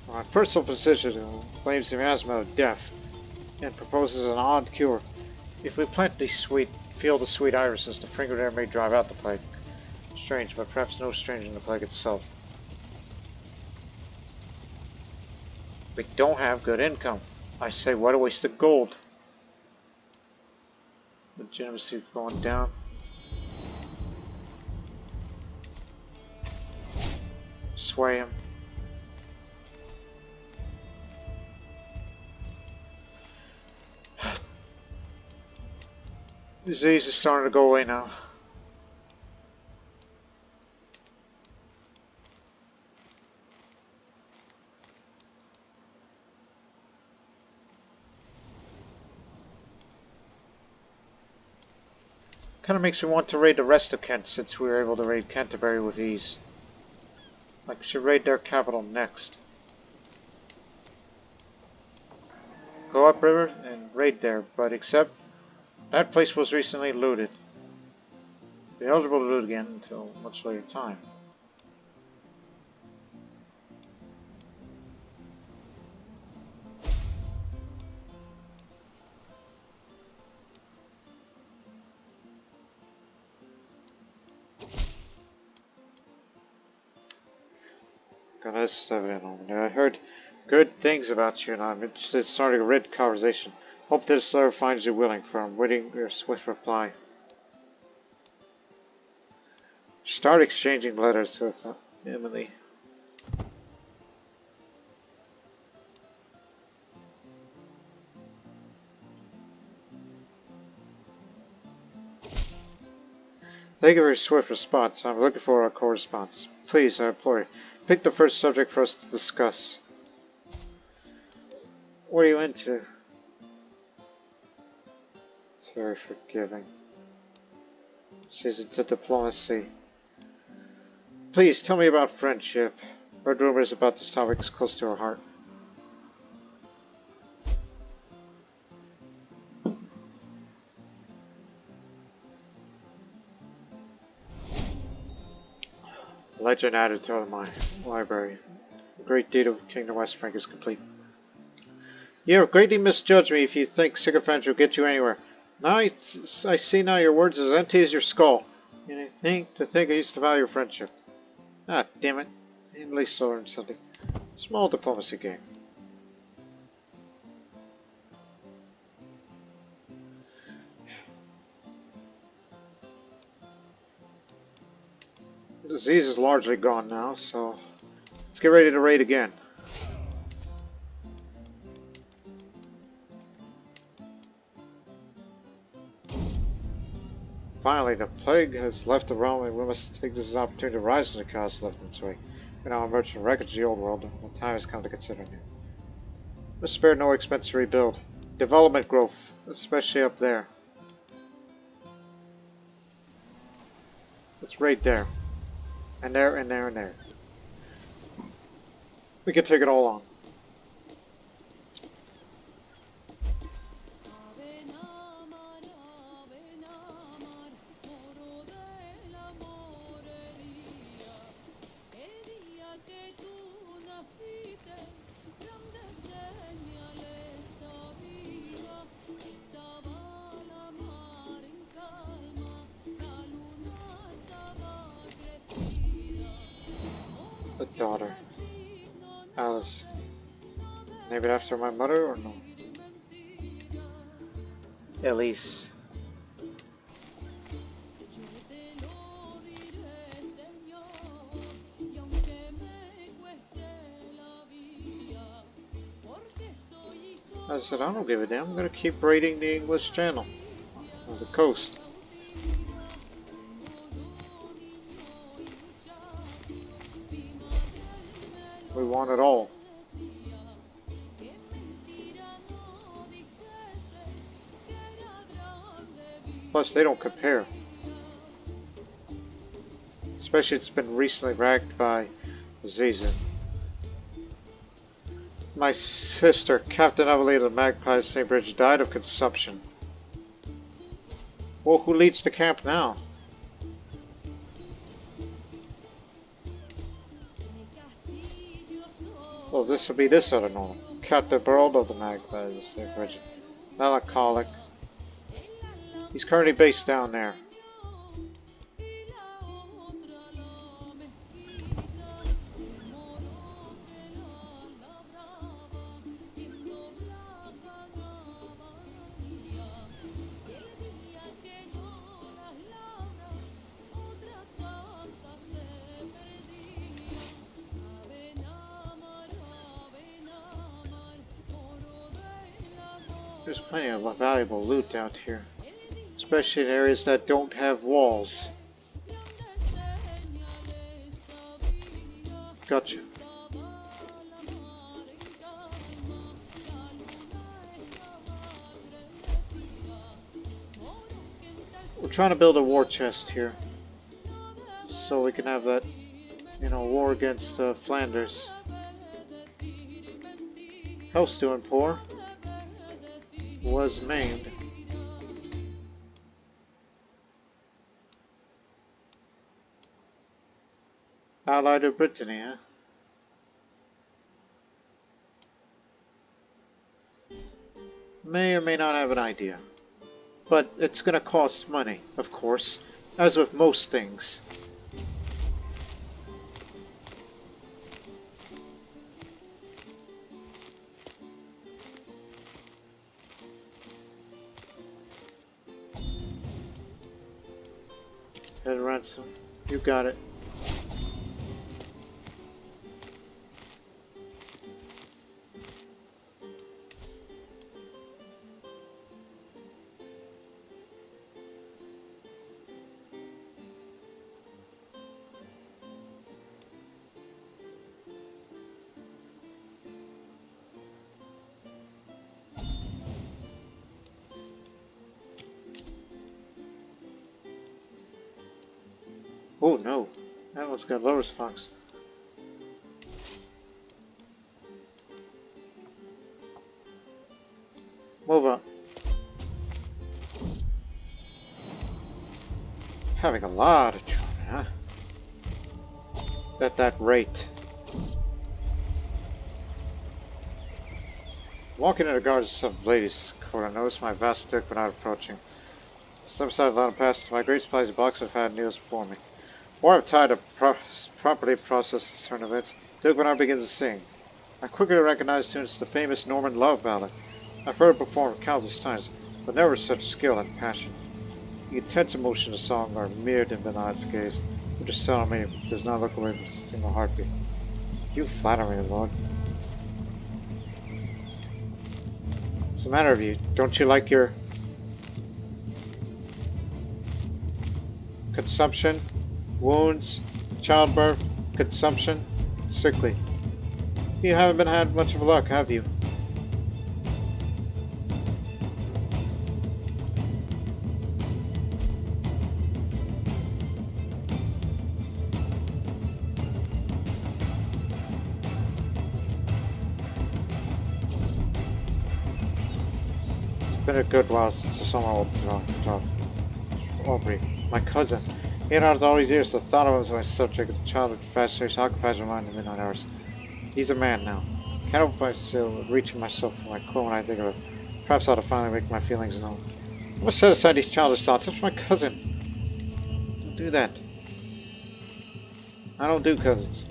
My personal physician claims the miasma of death and proposes an odd cure. If we plant the field of sweet irises, the fragrant air may drive out the plague. Strange, but perhaps no stranger than the plague itself. We don't have good income. I say, what a waste of gold. Legitimacy going down. Sway him. Disease is starting to go away now. Kind of makes me want to raid the rest of Kent since we were able to raid Canterbury with ease. Like we should raid their capital next. Go upriver and raid there, but except that place was recently looted. Be eligible to loot again until much later time. Goodness, Stephanie of Normandy. I heard good things about you, and I'm interested in starting a written conversation. Hope that this letter finds you willing, for I'm waiting your swift reply. Start exchanging letters with Emily. Thank you for your swift response. I'm looking for a correspondence. Please, I implore you, pick the first subject for us to discuss. What are you into? It's very forgiving. She's into diplomacy. Please, tell me about friendship. Heard rumors about this topic is close to her heart. Legend added to my library. The great deed of King West Frank is complete. You have greatly misjudged me if you think sycophants will get you anywhere. Now I see now your words as empty as your skull. And I think I used to value your friendship. Ah, damn it. At least I learned something. Small diplomacy game. The disease is largely gone now, so let's get ready to raid again. Finally, the plague has left the realm, and we must take this as an opportunity to rise from the chaos left in its way. You know, merchant wreckage of the old world. The time has come to consider new. Must spare no expense to rebuild. Development growth, especially up there. Let's raid there. And there, and there, and there. We can take it all on. A daughter. Alice. Named after my mother or no? Elise. I said, I don't give a damn. I'm gonna keep raiding the English Channel. On the coast. We want it all. Plus, they don't compare. Especially it's been recently racked by Zizan. My sister, Captain Evelyn of the Magpie St. Bridge, died of consumption. Well, who leads the camp now? Well, this will be this other normal. Captain Burl of the Magpie St. Bridge. Melancholic. He's currently based down there. There's plenty of valuable loot out here, especially in areas that don't have walls. Gotcha. We're trying to build a war chest here, so we can have that, you know, war against Flanders. Health's doing poor. Was maimed. Allied of Brittany, huh? May or may not have an idea. But it's gonna cost money, of course, as with most things. Head ransom. You got it. Oh no, that one's got Lotus Fox. Move up. Having a lot of trouble, huh? At that rate. Walking in the gardens of some ladies' court, I noticed my vast stick without approaching. Step aside, let him pass to my great supplies box of fat kneels before me. Or I've tied a properly processed turn of events. Duke Bernard begins to sing. I quickly recognized tune as the famous Norman love ballad. I've heard it performed countless times, but never with such skill and passion. The intense emotion of the song are mirrored in Bernard's gaze, which is seldom me, does not look away from a single heartbeat. You flatter me, Lord. What's the matter with you? Don't you like your consumption? Wounds, childbirth, consumption. sickly. You haven't had much of luck, have you? It's been a good while since I saw my old Aubrey, my cousin. He had out all these years, the thought of him as my subject of childhood fascination occupies my mind in the midnight hours. He's a man now. Can't help myself reaching myself for my core when I think of it. Perhaps I ought to finally make my feelings known. I must set aside these childish thoughts. That's my cousin. Don't do that. I don't do cousins.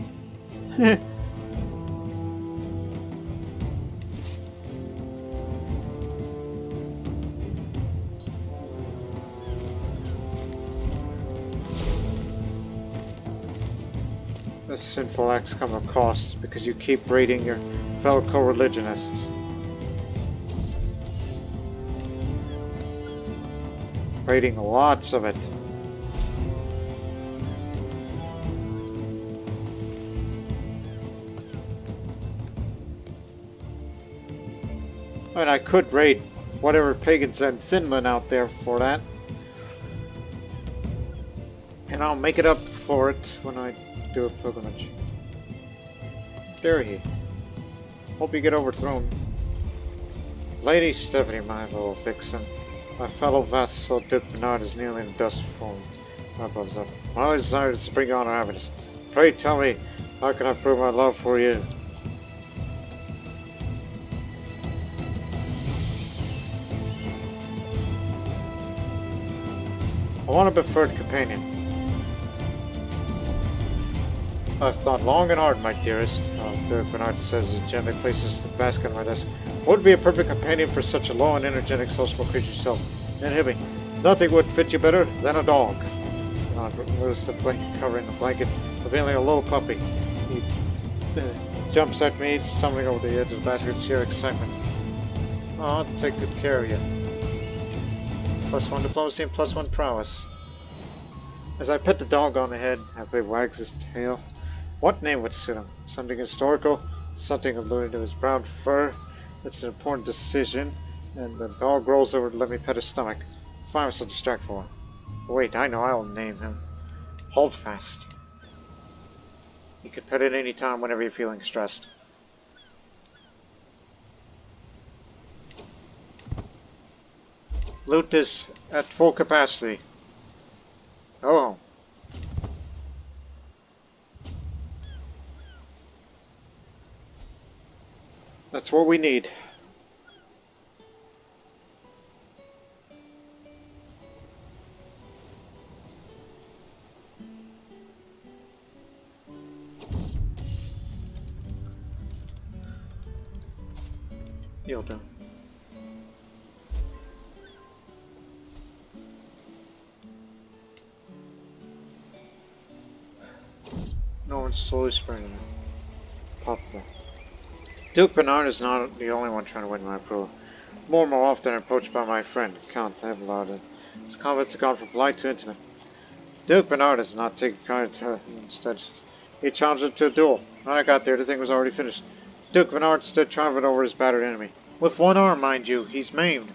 This sinful acts come at costs because you keep raiding your fellow co-religionists. Raiding lots of it. I mean, I could raid whatever pagans in Finland out there for that. And I'll make it up for it when I do a pilgrimage. Dare he. Hope you get overthrown. Lady Stephanie, my little vixen. My fellow vassal Duke Bernard is kneeling in dust before me. My gloves up. My only desire is to bring you honor and happiness. Pray tell me, how can I prove my love for you? I want a preferred companion. I've thought long and hard, my dearest. Duke Bernard says he gently places the basket on my desk. What would be a perfect companion for such a low and energetic sociable creature yourself? And Hibby, nothing would fit you better than a dog. Bernard removes the blanket covering the blanket, revealing a little puppy. He jumps at me, stumbling over the edge of the basket in sheer excitement. Oh, I'll take good care of you. +1 diplomacy and +1 prowess. As I pet the dog on the head, happily wags his tail. What name would suit him? Something historical? Something alluding to his brown fur? It's an important decision, and the dog rolls over to let me pet his stomach. I find myself distracted for him. Wait, I know, I'll name him Holdfast. You can pet it any time whenever you're feeling stressed. Loot is at full capacity. Oh. That's what we need. You'll do. No one's slowly spreading it. Popular. Duke Bernard is not the only one trying to win my approval. More and more often I'm approached by my friend, Count Abelard. His comments have gone from polite to intimate. Duke Bernard has not taken kind to instead. He challenged him to a duel. When I got there, the thing was already finished. Duke Bernard stood triumphant over his battered enemy. With one arm, mind you, he's maimed.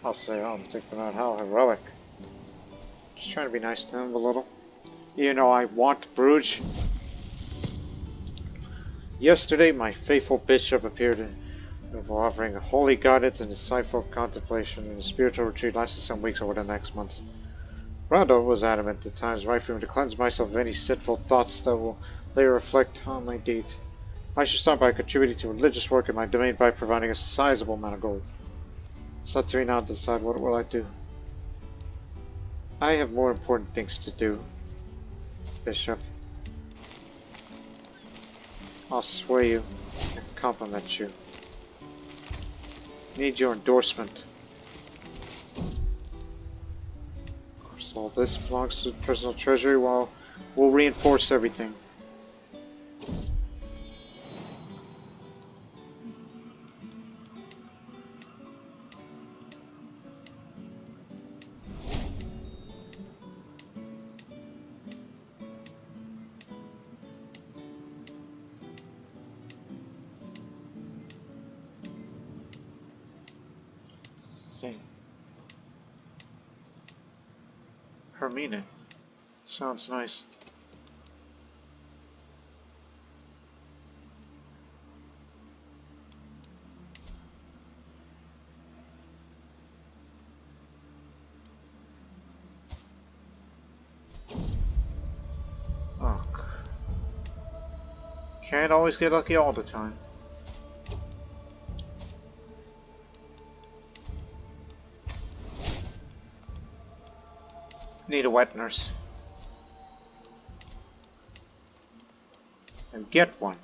I'll say, oh, Duke Bernard, how heroic. Just trying to be nice to him a little. You know, I want Brugge. Yesterday, my faithful bishop appeared offering a holy guidance and insightful contemplation in a spiritual retreat lasting some weeks over the next months. Rondo was adamant the time is right for me to cleanse myself of any sinful thoughts that will later reflect on my deeds. I should start by contributing to religious work in my domain by providing a sizable amount of gold. It's up to me now to decide what will I do. I have more important things to do, Bishop. I'll sway you and compliment you. Need your endorsement. Of course, all this belongs to the personal treasury while we'll reinforce everything. thing. Hermine. Sounds nice. Oh. Can't always get lucky all the time. Need a wet nurse. And get one.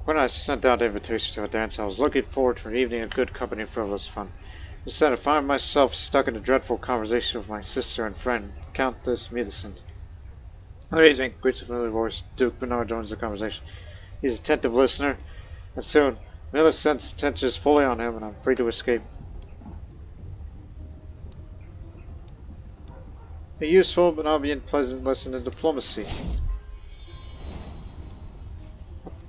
When I sent out invitations to a dance, I was looking forward to an evening of good company and frivolous fun. Instead, I found myself stuck in a dreadful conversation with my sister and friend, Countess Millicent. Good evening, greets a familiar voice. Duke Bernard joins the conversation. He's an attentive listener, and soon, Millicent's attention is fully on him, and I'm free to escape. A useful but not unpleasant lesson in diplomacy.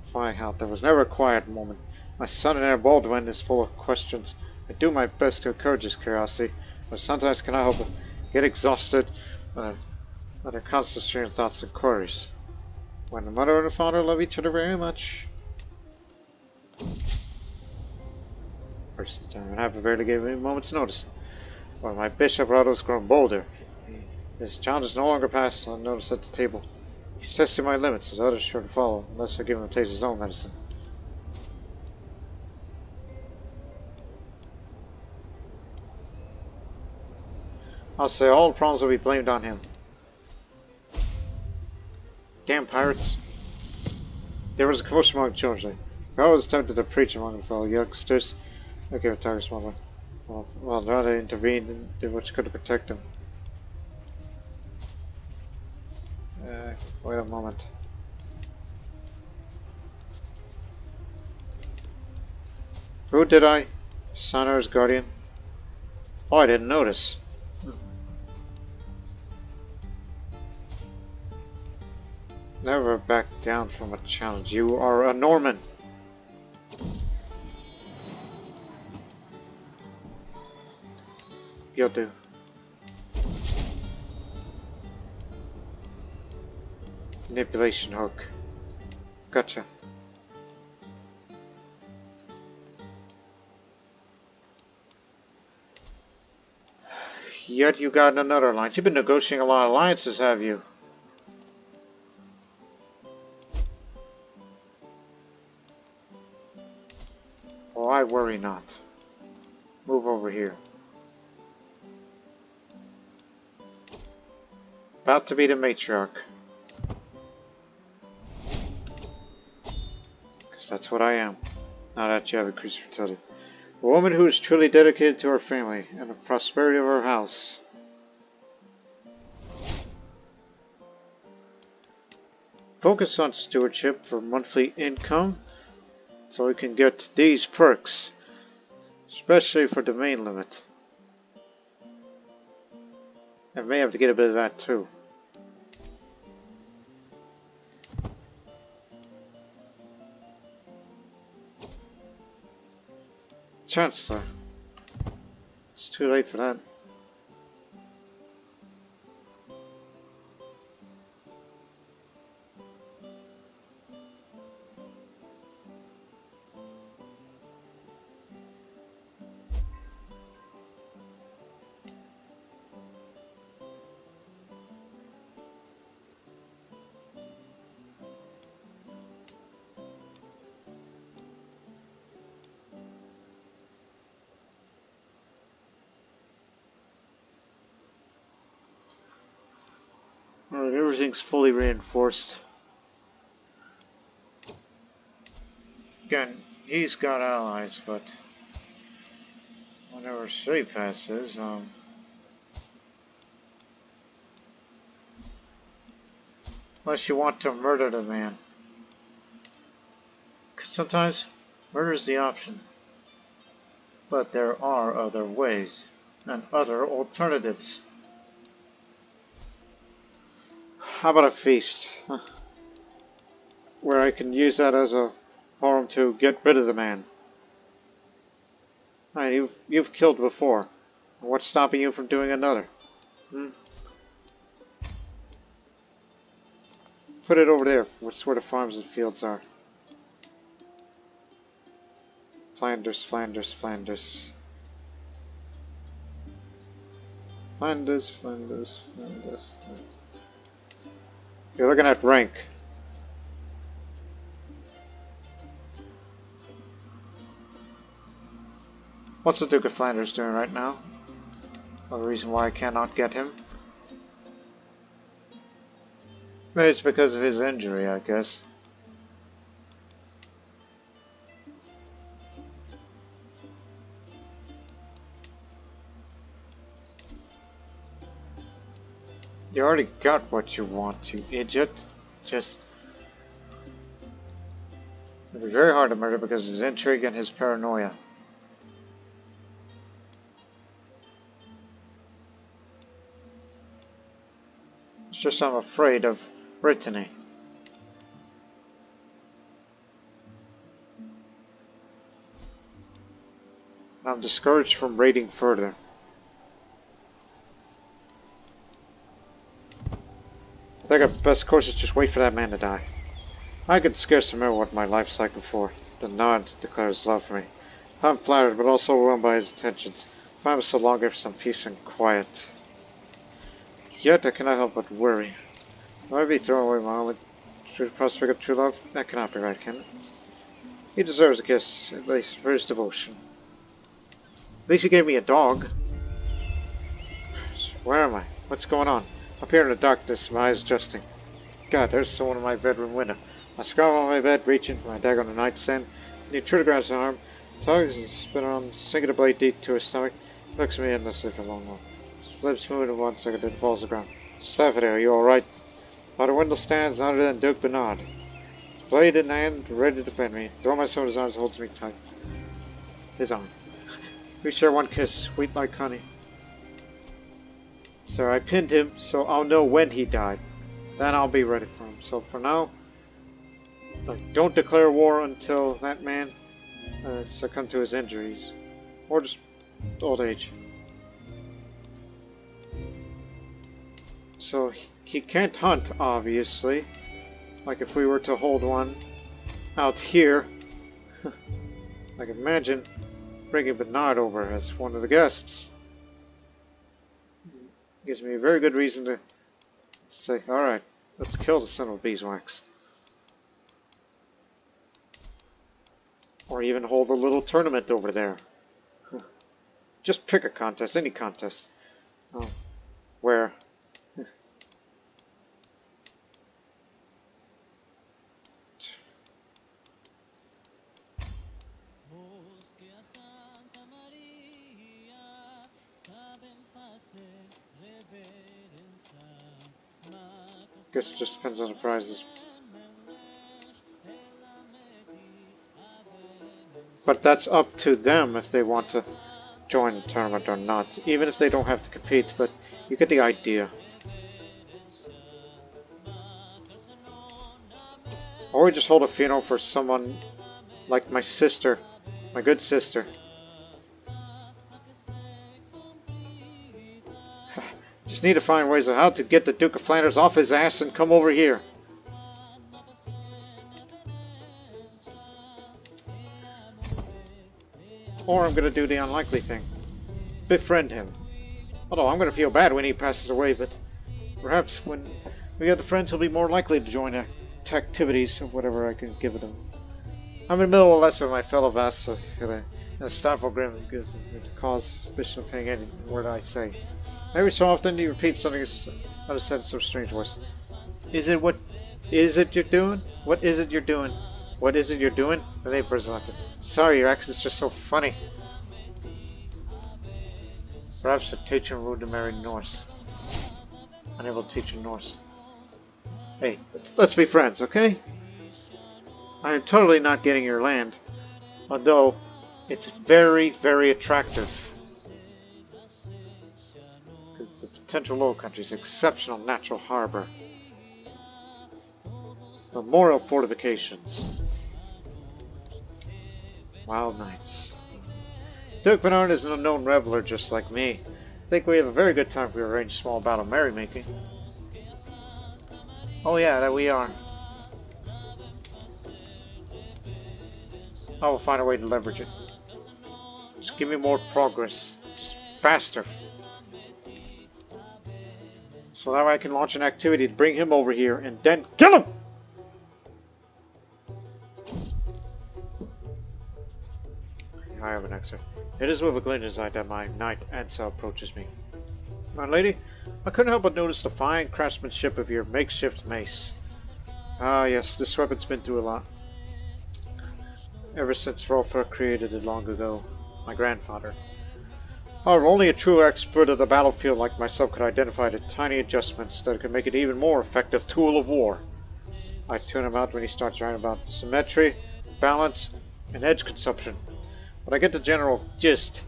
Flying out, there was never a quiet moment. My son and heir Baldwin is full of questions. I do my best to encourage his curiosity, but sometimes cannot help but get exhausted by their constant stream of thoughts and queries. When the mother and the father love each other very much. First time it happened barely gave me a moment's notice. While my bishop Rado has grown bolder. His challenges no longer pass unnoticed at the table. He's testing my limits, as others sure to follow, unless I give him a taste of his own medicine. I'll say all the problems will be blamed on him. Damn pirates. There was a commotion among the children. I was tempted to preach among the fellow youngsters. I gave a tiger small one. Well, Rada intervened and did what she could to protect him. Wait a moment. Who did I? Sonar's guardian? Oh, I didn't notice. Never back down from a challenge. You are a Norman. You'll do. Manipulation hook. Gotcha. Yet you got another alliance. You've been negotiating a lot of alliances, have you? Oh, I worry not. Move over here. About to be the matriarch. Because that's what I am. Now that you have increased fertility. A woman who is truly dedicated to her family and the prosperity of her house. Focus on stewardship for monthly income so we can get these perks, especially for domain limit. I may have to get a bit of that too. Chancellor. It's too late for that. Alright, everything's fully reinforced. Again, he's got allies, but whenever she passes, unless you want to murder the man. Because sometimes murder is the option. But there are other ways and other alternatives. How about a feast? Huh. where I can use that as a forum to get rid of the man. Alright, you've killed before. What's stopping you from doing another? Hmm? Put it over there. What's where the farms and fields are? Flanders, Flanders, Flanders. Flanders, Flanders, Flanders. You're looking at rank. What's the Duke of Flanders doing right now? Well, the reason why I cannot get him. Maybe it's because of his injury, I guess. You already got what you want, you idiot. Just... It'll be very hard to murder because of his intrigue and his paranoia. It's just I'm afraid of Brittany. And I'm discouraged from raiding further. I think our best course is just wait for that man to die. I could scarce remember what my life's like before. The Nod declares his love for me. I'm flattered, but also overwhelmed by his attentions. If I was so longer for some peace and quiet. Yet I cannot help but worry. Would I be throwing away my only true prospect of true love? That cannot be right, can it? He deserves a kiss, at least for his devotion. At least he gave me a dog. Where am I? What's going on? Up here in the darkness, my eyes adjusting. God, there's someone in my bedroom window. I scramble on my bed, reaching for my dagger on the nightstand. He intruder grabs my arm, tugs and spins around, sinking the blade deep to his stomach. Looks at me endlessly for a long while. His lips move in 1 second, then falls to the ground. Stephanie, are you alright? By the window stands none other than Duke Bernard. His blade in hand, ready to defend me. Throw myself in his arms, holds me tight. His arm. We share one kiss, sweet like honey. Sir, I pinned him, so I'll know when he died. Then I'll be ready for him. So for now, don't declare war until that man succumbed to his injuries. Or just old age. So he can't hunt, obviously. Like if we were to hold one out here. I can imagine bringing Bernard over as one of the guests. Gives me a very good reason to say, alright, let's kill the son of beeswax. Or even hold a little tournament over there. Just pick a contest, any contest. Where... Guess it just depends on the prizes. But that's up to them if they want to join the tournament or not. Even if they don't have to compete, but you get the idea. Or we just hold a funeral for someone like my sister, my good sister. Just need to find ways of how to get the Duke of Flanders off his ass and come over here. Or I'm going to do the unlikely thing. Befriend him. Although I'm going to feel bad when he passes away, but perhaps when we have the friends, he'll be more likely to join activities of whatever I can give him. I'm in the middle of a lesson with my fellow vassals and Stafford Grim because the cause suspicion of paying any word I say. Every so often he repeats something out of said in some strange voice. Is it you're doing? What is it you're doing? What is it you're doing? The name first laughter. Sorry, your accent's just so funny. Perhaps a teacher rudimentary Norse. Unable to teach in Norse. Hey, let's be friends, okay? I am totally not getting your land. Although, it's very, very attractive. It's a potential Low Country's exceptional natural harbor. Memorial fortifications. Wild Knights. Duke of Flanders is an unknown reveler just like me. I think we have a very good time if we arrange small battle merrymaking. Oh yeah, that we are. I will find a way to leverage it. Just give me more progress. Just faster. So that way I can launch an activity to bring him over here and then kill him! I have an answer. It is with a glint that my knight Ansel approaches me. My lady, I couldn't help but notice the fine craftsmanship of your makeshift mace. Ah yes, this weapon's been through a lot. Ever since Rolfer created it long ago, my grandfather. However, only a true expert of the battlefield like myself could identify the tiny adjustments that could make it an even more effective tool of war. I tune him out when he starts writing about symmetry, balance, and edge consumption. But I get the general gist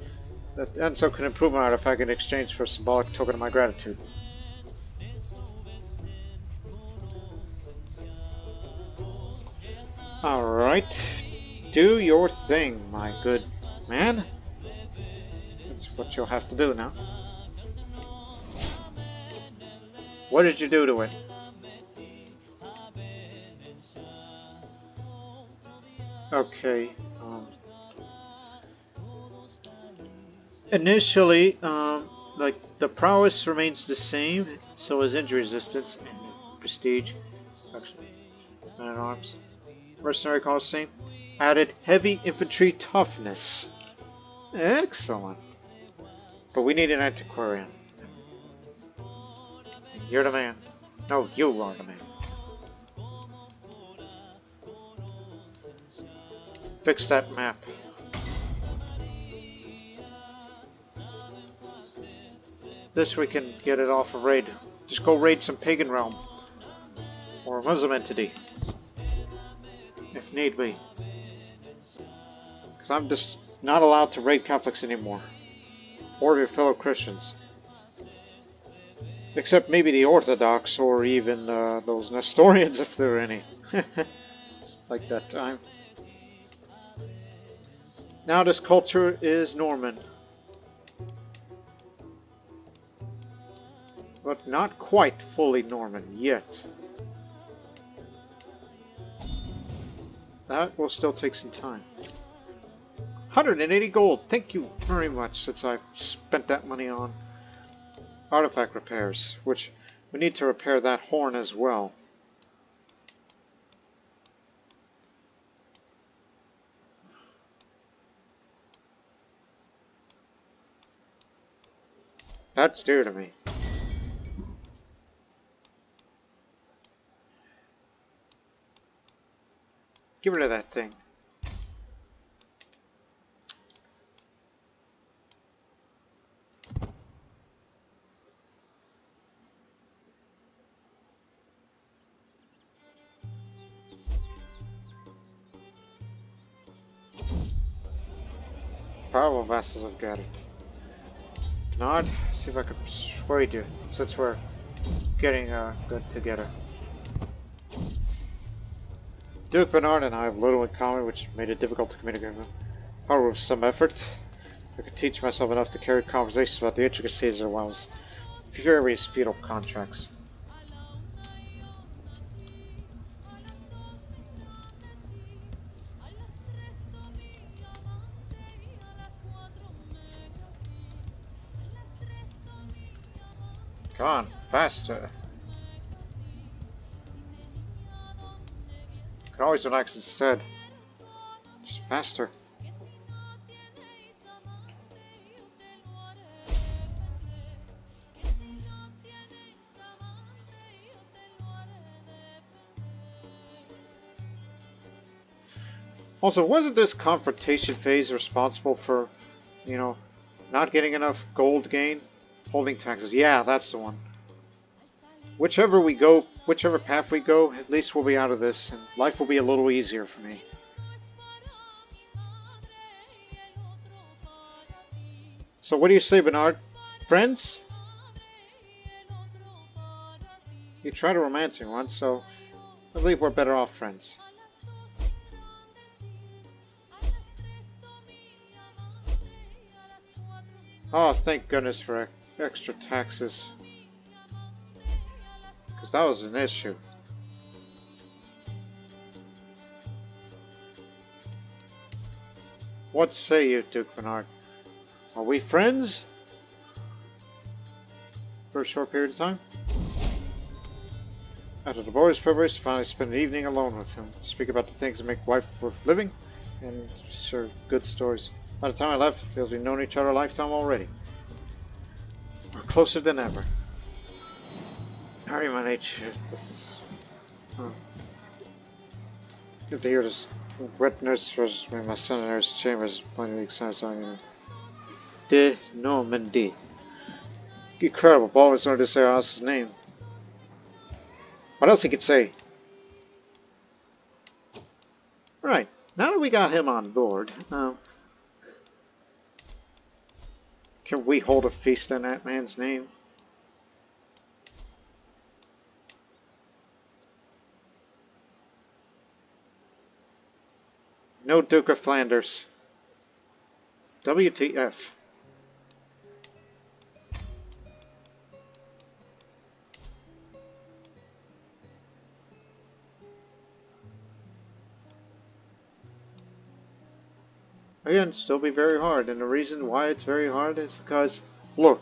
that Ansel can improve my artifact in exchange for a symbolic token of my gratitude. Alright, do your thing, my good man. That's what you'll have to do now. What did you do to it? Okay, initially, like, the prowess remains the same, so is injury resistance and prestige. Actually, man at arms. Mercenary cost same. Added heavy infantry toughness. Excellent. But we need an antiquarian. You're the man. No, you are the man. Fix that map. This we can get it off a raid. Just go raid some pagan realm. Or a Muslim entity. If need be. Because I'm just not allowed to raid Catholics anymore. Or your fellow Christians. Except maybe the Orthodox or even those Nestorians if there are any. Like that time. Now this culture is Norman. But not quite fully Norman yet. That will still take some time. 180 gold. Thank you very much, since I've spent that money on artifact repairs, which we need to repair that horn as well. That's dear to me. Get rid of that thing. Powerful vassals have gathered. Nod, see if I can persuade you, since we're getting good together. Duke Bernard and I have little in common, which made it difficult to communicate with him. However, with some effort, I could teach myself enough to carry conversations about the intricacies of one's various feudal contracts. Come on, faster. You can always relax instead. Just faster. Also, wasn't this confrontation phase responsible for, you know, not getting enough gold gain? Holding taxes. Yeah, that's the one. Whichever we go, whichever path we go, at least we'll be out of this, and life will be a little easier for me. So what do you say, Bernard? Friends? You tried to romance me once, so I believe we're better off friends. Oh, thank goodness for extra taxes. Because that was an issue. What say you, Duke Bernard? Are we friends? For a short period of time? After the boys' preparation, finally spend an evening alone with him. Speak about the things that make life worth living, and share good stories. By the time I left, it feels we've known each other a lifetime already. We're closer than ever. Harry, my nature. Good to hear this. Wet nurse versus my son in nurse chambers. Plenty of exciting. De Normandie. Incredible. Paul always wanted to say our house's name. What else he could say? Right. Now that we got him on board, can we hold a feast in that man's name? No Duke of Flanders. WTF. Again, still be very hard, and the reason why it's very hard is because, look,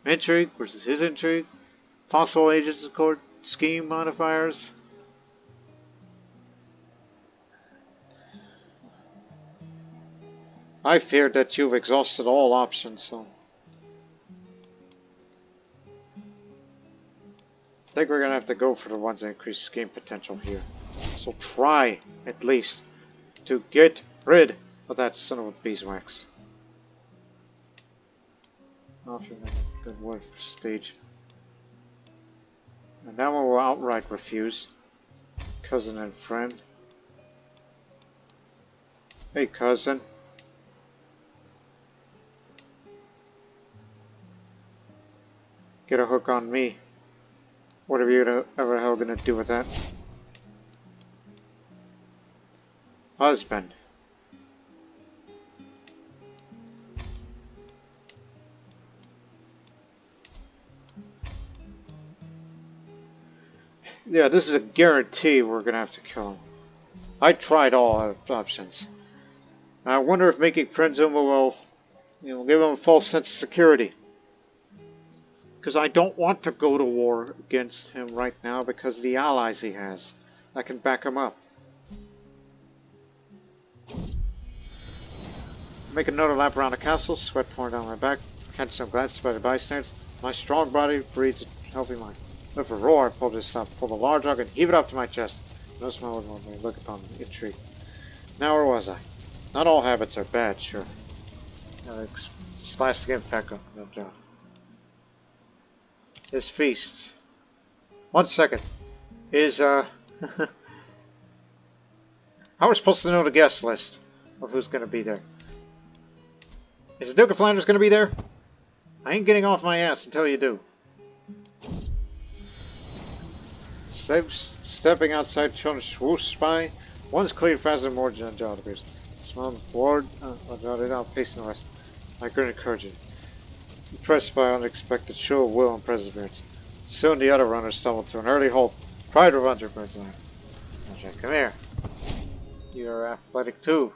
intrigue versus his intrigue, possible agents of court, scheme modifiers. I feared that you've exhausted all options, so I think we're gonna have to go for the ones that increase scheme potential here. So try, at least, to get rid of that son of a beeswax. Off you make a good word for stage. And that one will outright refuse. Cousin and friend. Hey, cousin. Get a hook on me. What are you ever hell gonna do with that? Husband. Yeah, this is a guarantee we're gonna have to kill him. I tried all options. I wonder if making friends with him will, give him a false sense of security. Because I don't want to go to war against him right now because of the allies he has. I can back him up. Make another lap around the castle, sweat pouring down my back, catch some glances by the bystanders. My strong body breathes a healthy mind. With a roar, I pulled this stuff, pulled a large rock and heave it up to my chest. No smile when I look upon the intrigue. Now where was I? Not all habits are bad, sure. Splash again, Pekka. No job. This feast. 1 second. Is, How are we supposed to know the guest list of who's going to be there? Is the Duke of Flanders going to be there? I ain't getting off my ass until you do. Stepping outside, children swoosh by. One's cleared faster than more than John appears. Small bored, without pacing the rest. I couldn't encourage it. Impressed by unexpected show of will and perseverance. Soon the other runners stumbled to an early halt. Pride of Underbird's eye. Okay, come here. You're athletic too.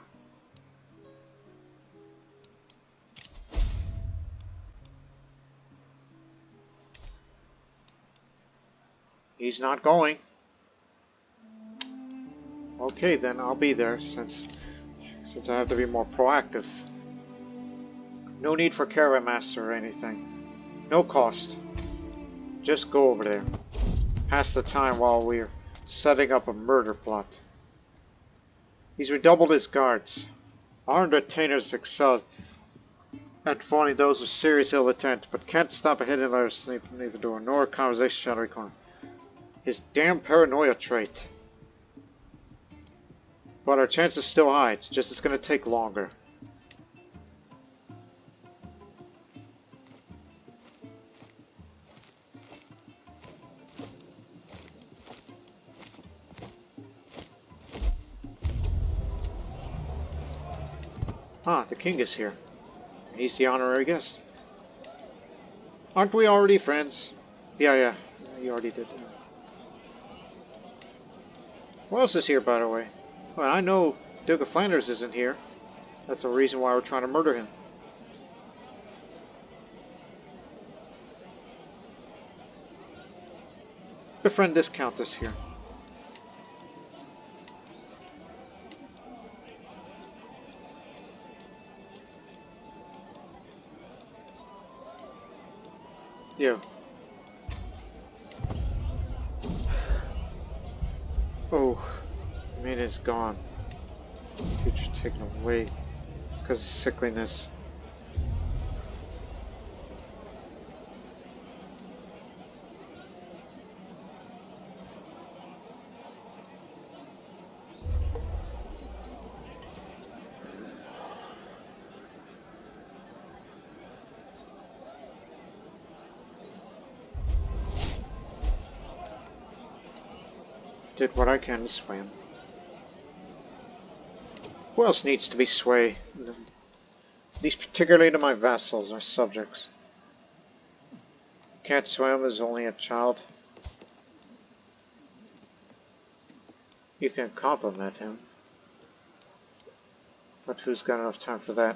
He's not going. Okay, then I'll be there since I have to be more proactive. No need for caravan master or anything. No cost. Just go over there. Pass the time while we're setting up a murder plot. He's redoubled his guards. Armed retainers excel at finding those with serious ill intent, but can't stop a hidden letter sneak beneath the door, nor a conversation shadowy corner. His damn paranoia trait. But our chance is still high, it's just gonna take longer. Ah, the king is here. He's the honorary guest. Aren't we already friends? Yeah, you already did. Who else is here, by the way? Well, I know Duke of Flanders isn't here. That's the reason why we're trying to murder him. Befriend this countess here. You. Oh, maid is gone. Future taken away because of sickliness. Did what I can to sway him. Who else needs to be swayed? These particularly to my vassals or subjects. Can't swim as only a child. You can compliment him. But who's got enough time for that?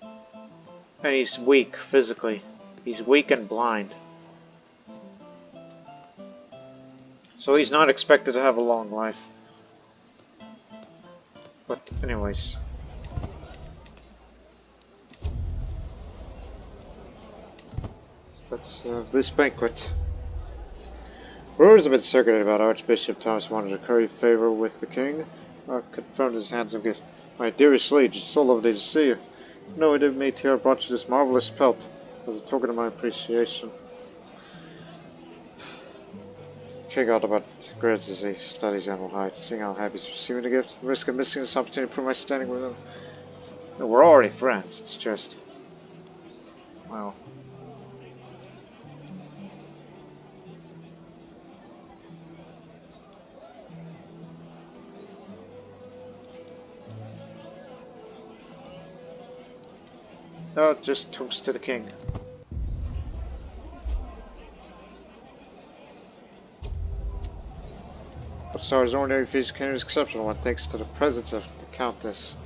And he's weak physically. He's weak and blind. So he's not expected to have a long life. But anyways. Let's have this banquet. Rumors have been circulated about Archbishop Thomas wanted to curry favor with the king. Confirmed his handsome gift. My dearest liege, it's so lovely to see you. No, it made here brought you this marvelous pelt as a token of my appreciation. King Aldebert grins as he studies animal hide, seeing how happy he's receiving the gift. Risk of missing this opportunity to prove my standing with him. No, we're already friends, it's just... well... no, just toast to the king. But Star's ordinary feast became an exceptional one thanks to the presence of the Countess.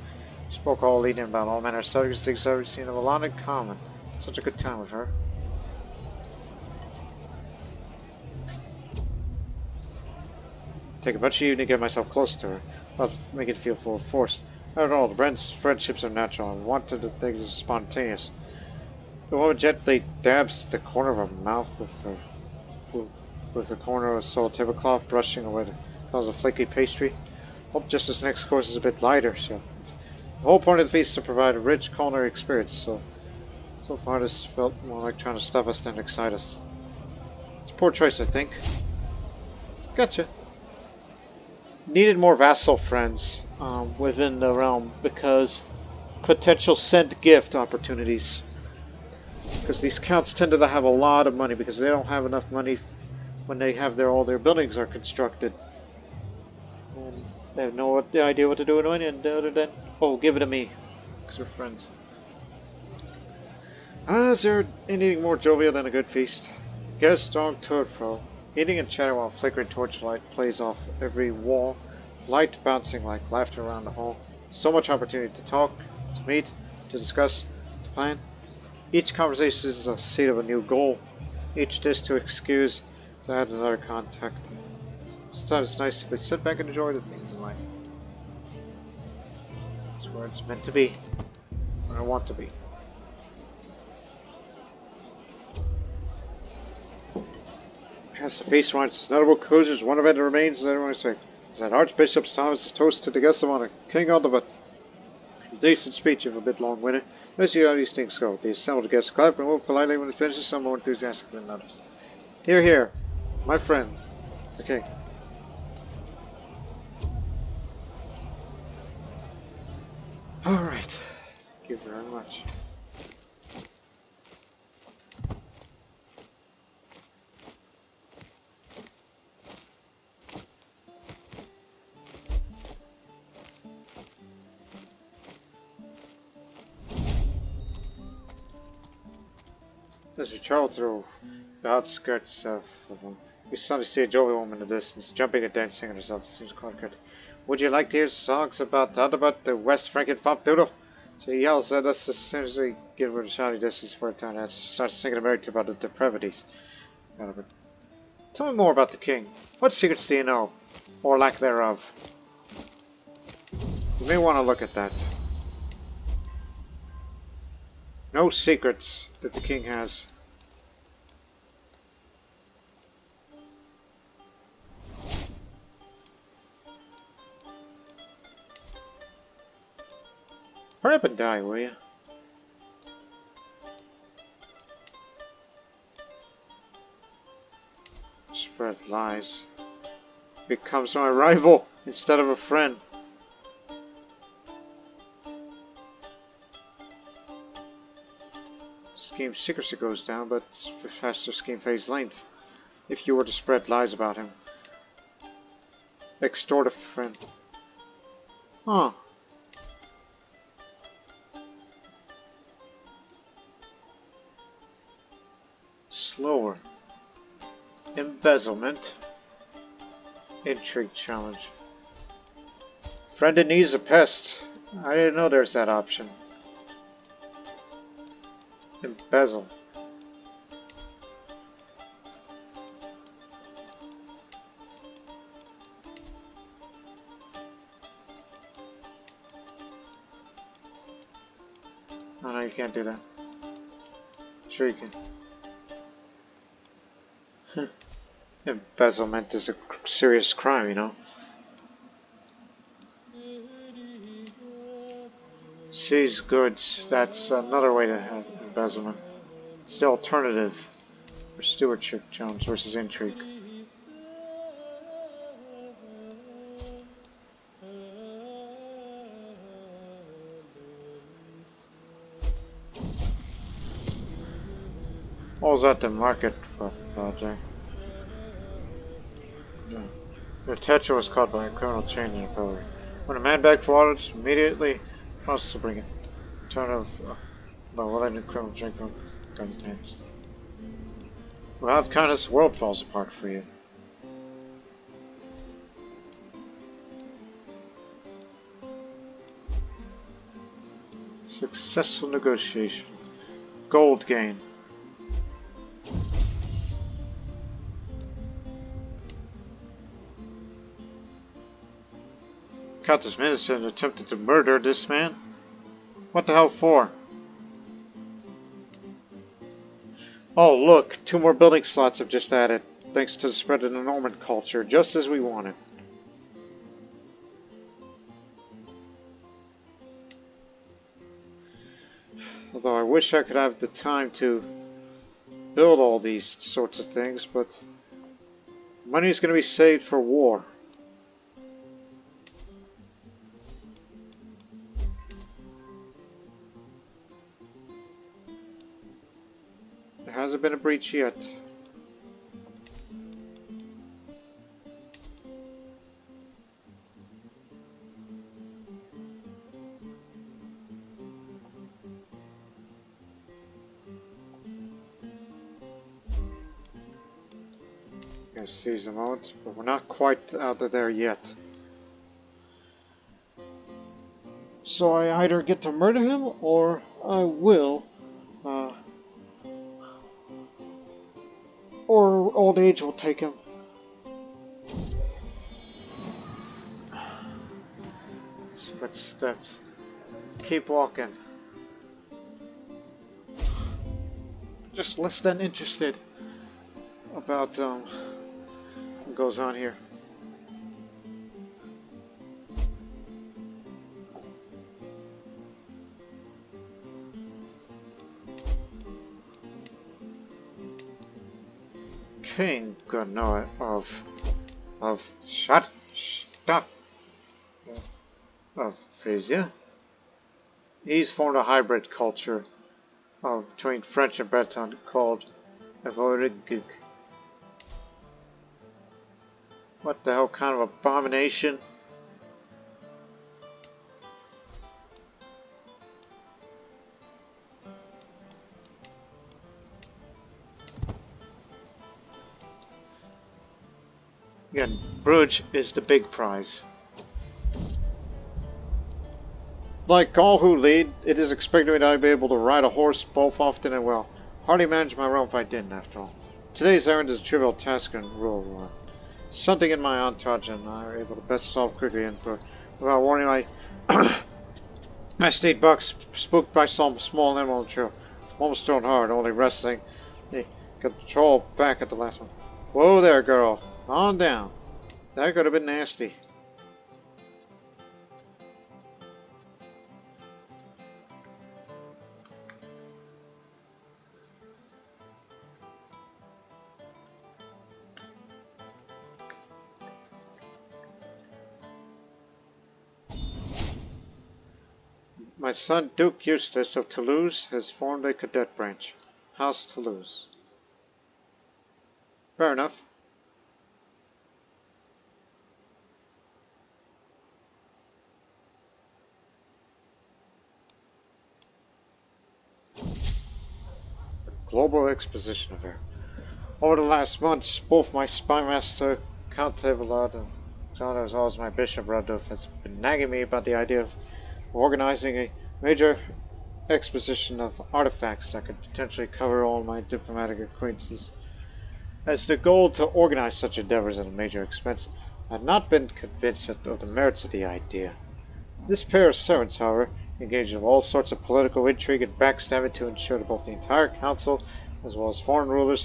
She spoke all evening about all manner of subjects, things I've ever seen of a lot in common. Such a good time with her. Take a bunch of evening to get myself close to her. I'll make it feel full of force. After all, the friendships are natural and wanted to things are spontaneous. The woman gently dabs the corner of her mouth with the corner of a soiled tablecloth, brushing away the cause of flaky pastry. Hope just this next course is a bit lighter. So, the whole point of the feast is to provide a rich culinary experience. So far, this felt more like trying to stuff us than excite us. It's a poor choice, I think. Gotcha. Needed more vassal friends within the realm because potential sent gift opportunities. Because these counts tended to have a lot of money because they don't have enough money when they have all their buildings are constructed. And they have no idea what to do with it other than, oh, give it to me because we're friends. Is there anything more jovial than a good feast? Get a strong toadful. Eating and chatting while flickering torchlight plays off every wall, light bouncing like laughter around the hall. So much opportunity to talk, to meet, to discuss, to plan. Each conversation is a seed of a new goal. Each dish to excuse, to add another contact. Sometimes it's nice to sit back and enjoy the things in life. That's where it's meant to be. Where I want to be. As the feast wines, notable cruisers, one event remains, and everyone say, is that Archbishop Thomas' toast to the guest of honor, King Aldebert. A decent speech, if a bit long-winded. Let's see how these things go. The assembled guests clap and move politely when it finishes, some more enthusiastically than others. Hear, hear, my friend, the king. Alright, thank you very much. As we travel through the outskirts of we suddenly see a jolly woman in the distance, jumping and dancing on herself. Seems quite good. Would you like to hear songs about the West Franken Fop Doodle? She yells at us as soon as we get within shouting distance for a time and starts singing a merry tune about the depravities. Tell me more about the king. What secrets do you know? Or lack thereof? You may want to look at that. No secrets that the king has. Hurry up and die, will you? Spread lies. Becomes my rival instead of a friend. Scheme secrecy goes down, but faster scheme phase length. If you were to spread lies about him. Extort a friend. Huh. Slower. Embezzlement. Intrigue challenge. Friend in need is a pest. I didn't know there's that option. Embezzle. Oh no, you can't do that. Sure you can. Embezzlement is a serious crime, you know. Seize goods. That's another way to have embezzlement. It's the alternative for stewardship challenge versus intrigue. What was at the market, Brugge? The attention was caught by a criminal chain in a pillory. When a man begged for water, immediately promised to bring it. Turn of by well-ended criminal drink from Debutantes. Without kindness, the world falls apart for you. Successful negotiation. Gold gain. Countess Millicent attempted to murder this man? What the hell for? Oh look, 2 more building slots have just added, thanks to the spread of the Norman culture, just as we wanted. Although I wish I could have the time to build all these sorts of things, but money is going to be saved for war. There hasn't been a breach yet. Gonna seize them out, but we're not quite out of there yet. So I either get to murder him, or I will, or old age will take him. Footsteps. Keep walking. Just less than interested about what goes on here. King Ganoa of stop of Frisia. He's formed a hybrid culture between French and Breton called Evorig. What the hell kind of abomination? Again, Brugge is the big prize. Like all who lead, it is expected that I be able to ride a horse both often and well. Hardly manage my realm if I didn't, after all. Today's errand is a trivial task and rural one. Something in my entourage and I are able to best solve quickly and without warning my state bucks spooked by some small animal trail. Almost thrown hard, only resting. They got the troll back at the last one. Whoa there, girl. Calm down. That could have been nasty. My son Duke Eustace of Toulouse has formed a cadet branch. House Toulouse. Fair enough. Global Exposition Affair. Over the last months, both my spymaster, Compatibility, and John, as well as my bishop, Radulf, has been nagging me about the idea of organizing a major exposition of artifacts that could potentially cover all my diplomatic acquaintances. As the goal to organize such endeavors at a major expense, I had not been convinced of the merits of the idea. This pair of servants, however, engaged in all sorts of political intrigue and backstabbing to ensure that both the entire council, as well as foreign rulers,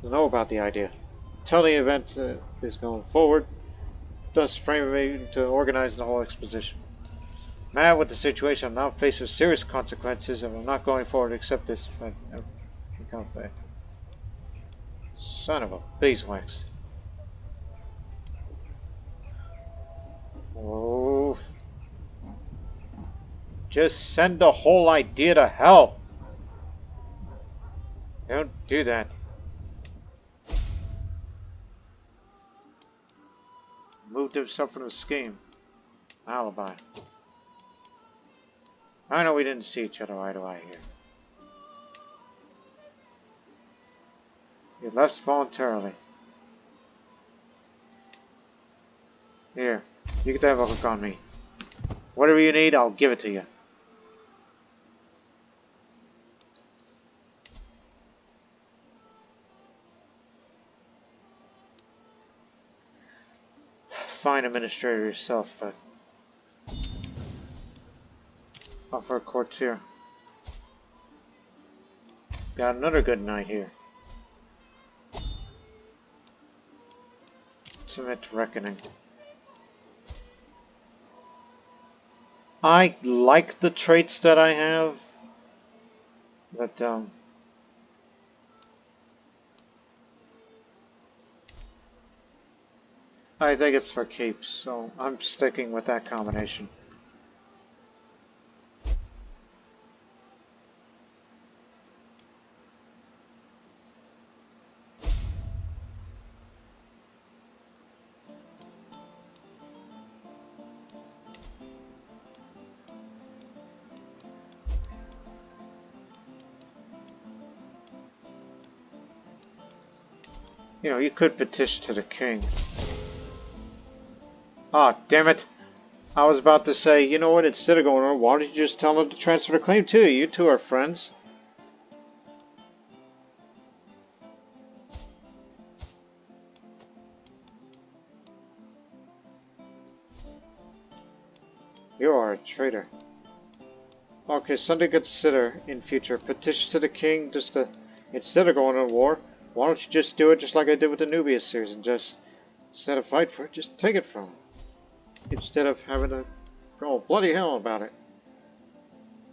know about the idea. Until the event is going forward, thus framing me to organize the whole exposition. Mad with the situation, I'm now faced with serious consequences, and I'm not going forward to accept this. Son of a beeswax. Oh. Just send the whole idea to hell. Don't do that. Moved himself from the scheme. Alibi. I know we didn't see each other eye to eye here. You left voluntarily. Here, you get that hook on me. Whatever you need, I'll give it to you. Fine administrator yourself, but offer a courtier. Got another good night here. Submit to reckoning. I like the traits that I have, but I think it's for keeps, so I'm sticking with that combination. You know, you could petition to the king. Ah, damn it. I was about to say, you know what, instead of going on, why don't you just tell him to transfer the claim to you? You two are friends. You are a traitor. Okay, something to consider in future. Petition to the king just to, instead of going to war, why don't you just do it just like I did with the Nubius series and just, instead of fight for it, just take it from him. Instead of having to go bloody hell about it.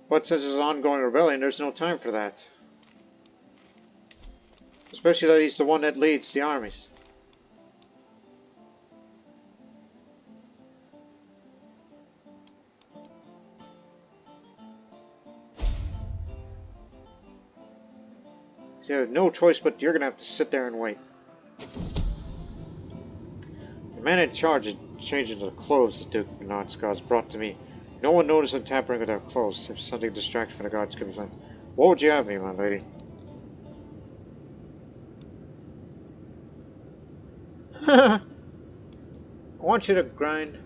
But since it's an ongoing rebellion, there's no time for that. Especially that he's the one that leads the armies. So you have no choice, but you're gonna have to sit there and wait. The man in charge of changing the clothes the Duke of Flanders guards brought to me. No one noticed them tampering with their clothes. If something distracted from the guards could be planned. What would you have me, my lady? want you to grind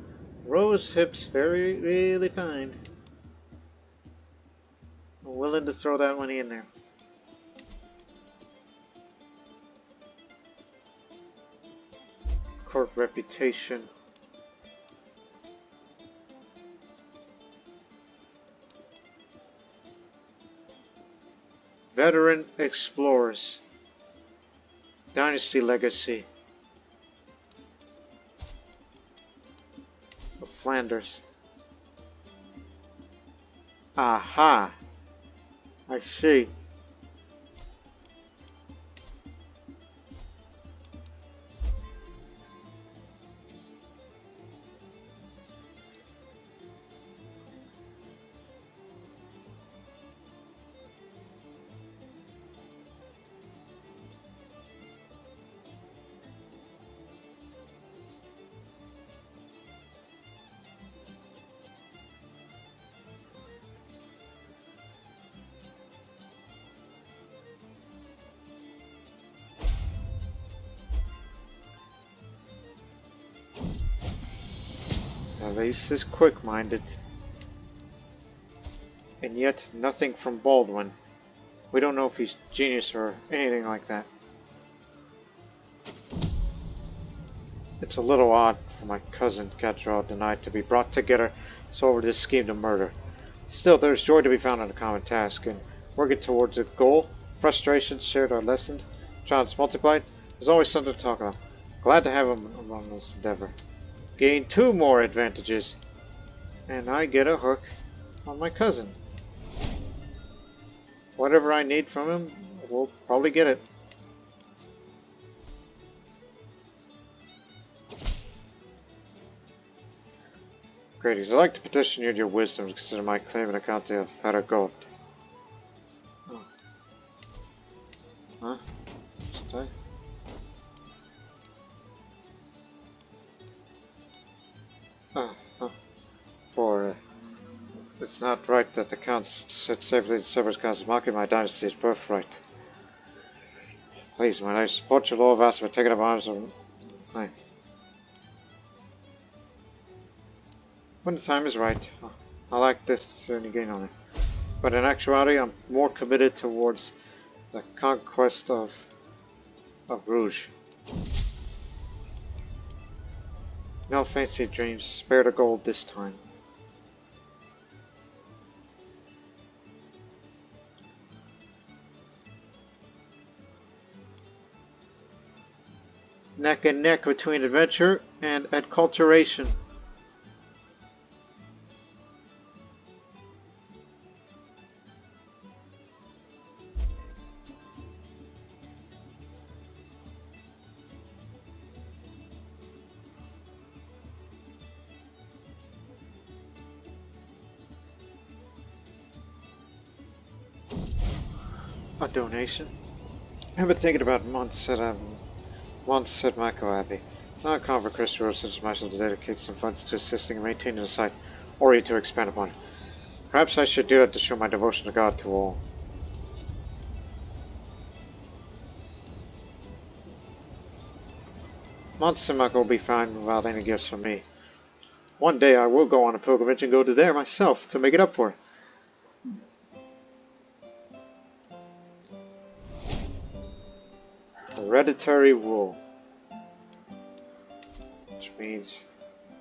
rose hips really fine. I'm willing to throw that money in there. Court reputation. Veteran explorers. Dynasty legacy. Of Flanders. Aha! I see. At least is quick-minded. And yet, nothing from Baldwin. We don't know if he's genius or anything like that. It's a little odd for my cousin Catrall denied to be brought together so over this scheme to murder. Still, there's joy to be found in a common task, and working towards a goal. Frustrations shared are lessened. Triumphs multiplied. There's always something to talk about. Glad to have him among this endeavor. Gain 2 more advantages, and I get a hook on my cousin. Whatever I need from him, we'll probably get it. Greetings, I'd like to petition you to your wisdom to consider my claim in the county of Aragon. Oh. Huh? Should I? For it's not right that the Count sits safely in Severus Council, mocking my dynasty's birthright. Please, my I support your law of ask for taking up arms of claim. When the time is right, I like this journey gain on it. But in actuality, I'm more committed towards the conquest of Brugge. No fancy dreams, spare the gold this time. Neck and neck between adventure and acculturation. A donation? I've been thinking about Montserrat Mako Abbey. It's not a common for Christians such as myself to dedicate some funds to assisting and maintaining the site, or to expand upon it. Perhaps I should do it to show my devotion to God to all. Montserrat Mako will be fine without any gifts from me. One day I will go on a pilgrimage and go to there myself to make it up for it. Hereditary rule, which means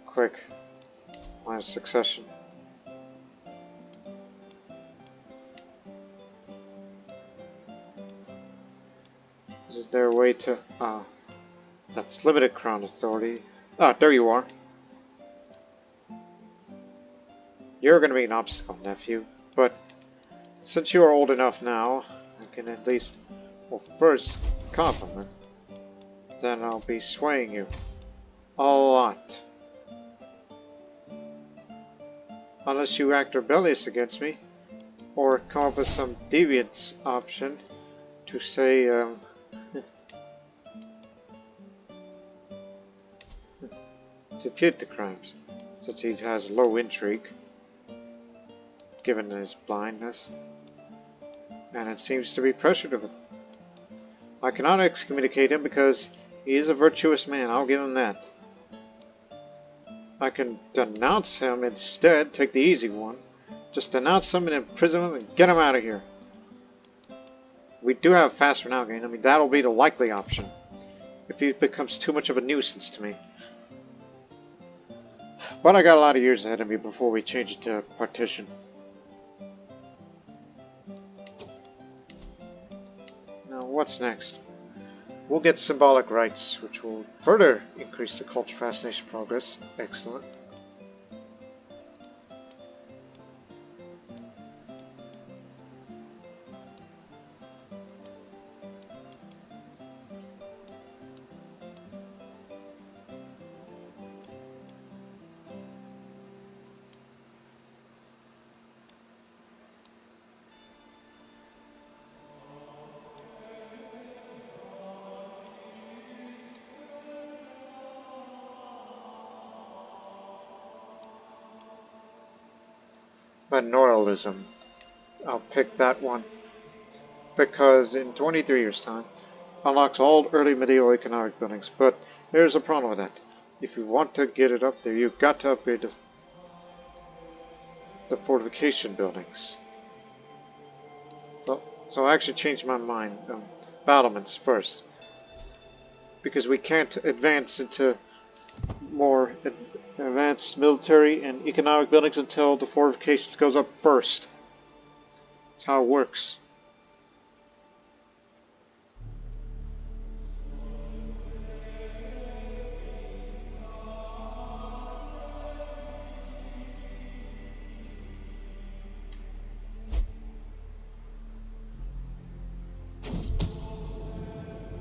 quick line of succession. Is there a way to that's limited crown authority? Ah, there you are. You're gonna be an obstacle, nephew, but since you are old enough now, I can at least, well, first compliment, then I'll be swaying you a lot. Unless you act rebellious against me, or come up with some deviant option to say, to impute the crimes, since he has low intrigue, given his blindness, and it seems to be pressured of it. I cannot excommunicate him because he is a virtuous man, I'll give him that. I can denounce him instead, take the easy one. Just denounce him and imprison him and get him out of here. We do have fast renown gain. I mean, that'll be the likely option. If he becomes too much of a nuisance to me. But I got a lot of years ahead of me before we change it to partition. Now, what's next? We'll get symbolic rights, which will further increase the culture fascination progress. Excellent. Manorialism. I'll pick that one because in 23 years' time unlocks all early medieval economic buildings. But there's a problem with that. If you want to get it up there, you've got to upgrade the fortification buildings. Well, so I actually changed my mind. Battlements first, because we can't advance into more advanced military and economic buildings until the fortifications goes up first. That's how it works.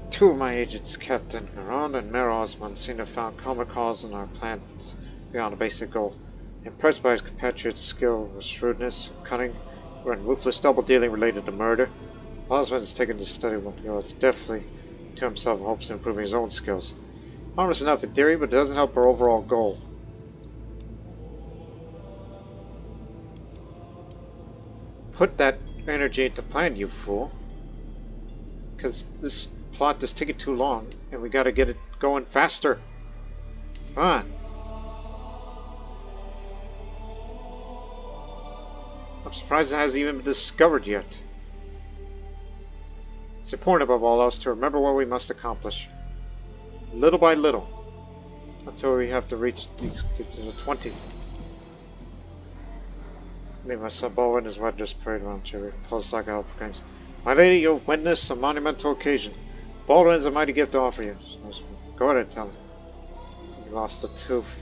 Two of my agents, Captain Huron and Mayor Osmond, seem to have found common cause in our plans beyond a basic goal. Impressed by his compatriots' skill with shrewdness, cunning, and ruthless double-dealing related to murder, Osmond has taken to study what goes deftly to himself in hopes of improving his own skills. Harmless enough in theory, but it doesn't help our overall goal. Put that energy into plan, you fool. Because this plot is taking too long, and we gotta get it going faster. Come on. I'm surprised it hasn't even been discovered yet. It's important above all else to remember what we must accomplish. Little by little. Until we have to get to the 20. Me, my son Bowen, and his wife just prayed around Cherry. Pulse like out proclaims, "My lady, you'll witness a monumental occasion. Baldwin has a mighty gift to offer you." Go ahead and tell him. You lost a tooth.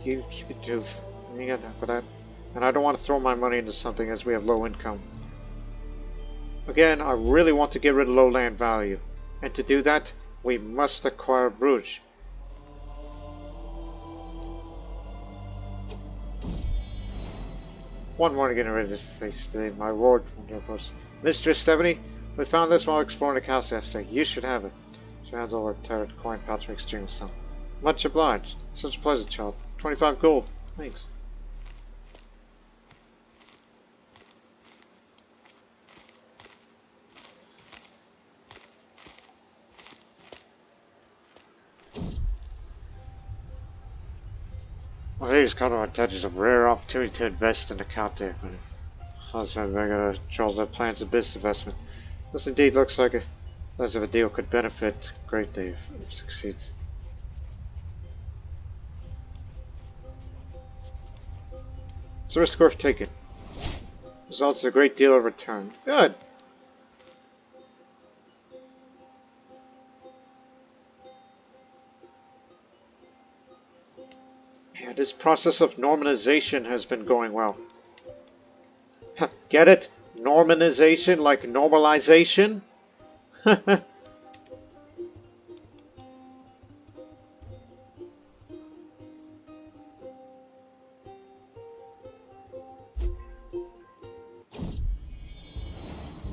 You keep your tooth. You got that for that. And I don't want to throw my money into something as we have low income. Again, I really want to get rid of low land value. And to do that, we must acquire Brugge. One more to get rid of this face today, my ward. Mistress Stephanie, we found this while exploring the castle yesterday. You should have it. She hands over a tarot coin pouch for exchange some. Much obliged. Such a pleasant child. 25 gold. Thanks. Well, they just caught our touches of rare opportunity to invest in the county. Husband gotta Charles their plans of business investment. This indeed looks like as if a deal could benefit greatly if it succeeds. It's a risk worth taking. Results a great deal of return. Good. Yeah, this process of Normanization has been going well. Get it? Normanization, like normalization?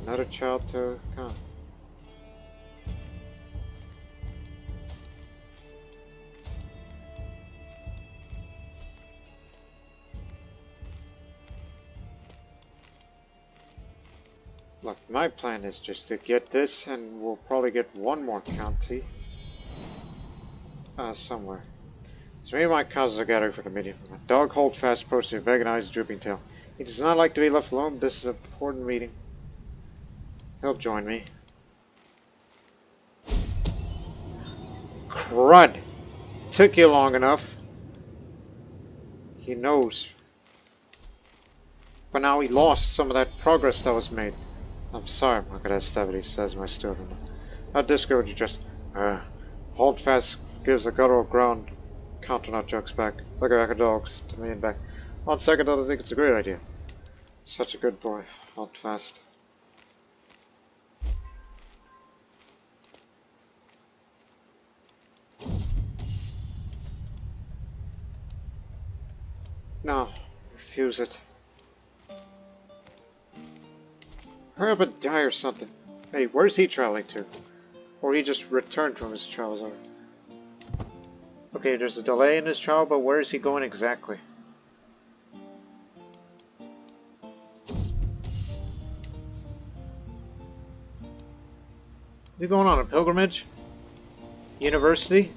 Another child to come. Look, my plan is just to get this, and we'll probably get one more county. Somewhere. So me and my cousins are gathering for the meeting. My dog Holdfast posted a vague eyes drooping tail. He does not like to be left alone. This is an important meeting. He'll join me. Crud! Took you long enough. He knows. But now he lost some of that progress that was made. I'm sorry, Marchioness Stephanie, says my student. How disco would you just... Holdfast gives a guttural groan. Counter-nut jokes back. Like a pack of dogs to me and back. On second thought, I think it's a great idea. Such a good boy. Holdfast. No. Refuse it. Hurry up and die or something. Hey, where's he traveling to? Or he just returned from his travels over. Okay, there's a delay in his travel, but where is he going exactly? Is he going on a pilgrimage? University?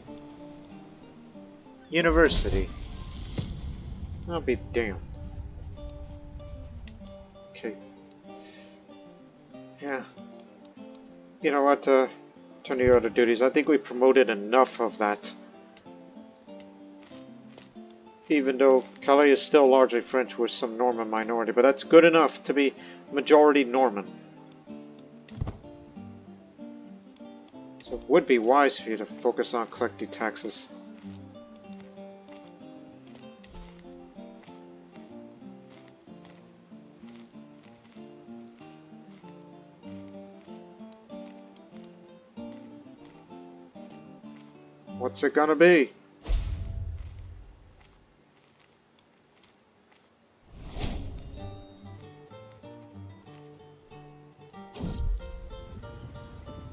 University. I'll be damned. Okay. Yeah. You know what, turn to your other duties. I think we promoted enough of that. Even though Calais is still largely French with some Norman minority, but that's good enough to be majority Norman. So it would be wise for you to focus on collecting taxes. What's it gonna be?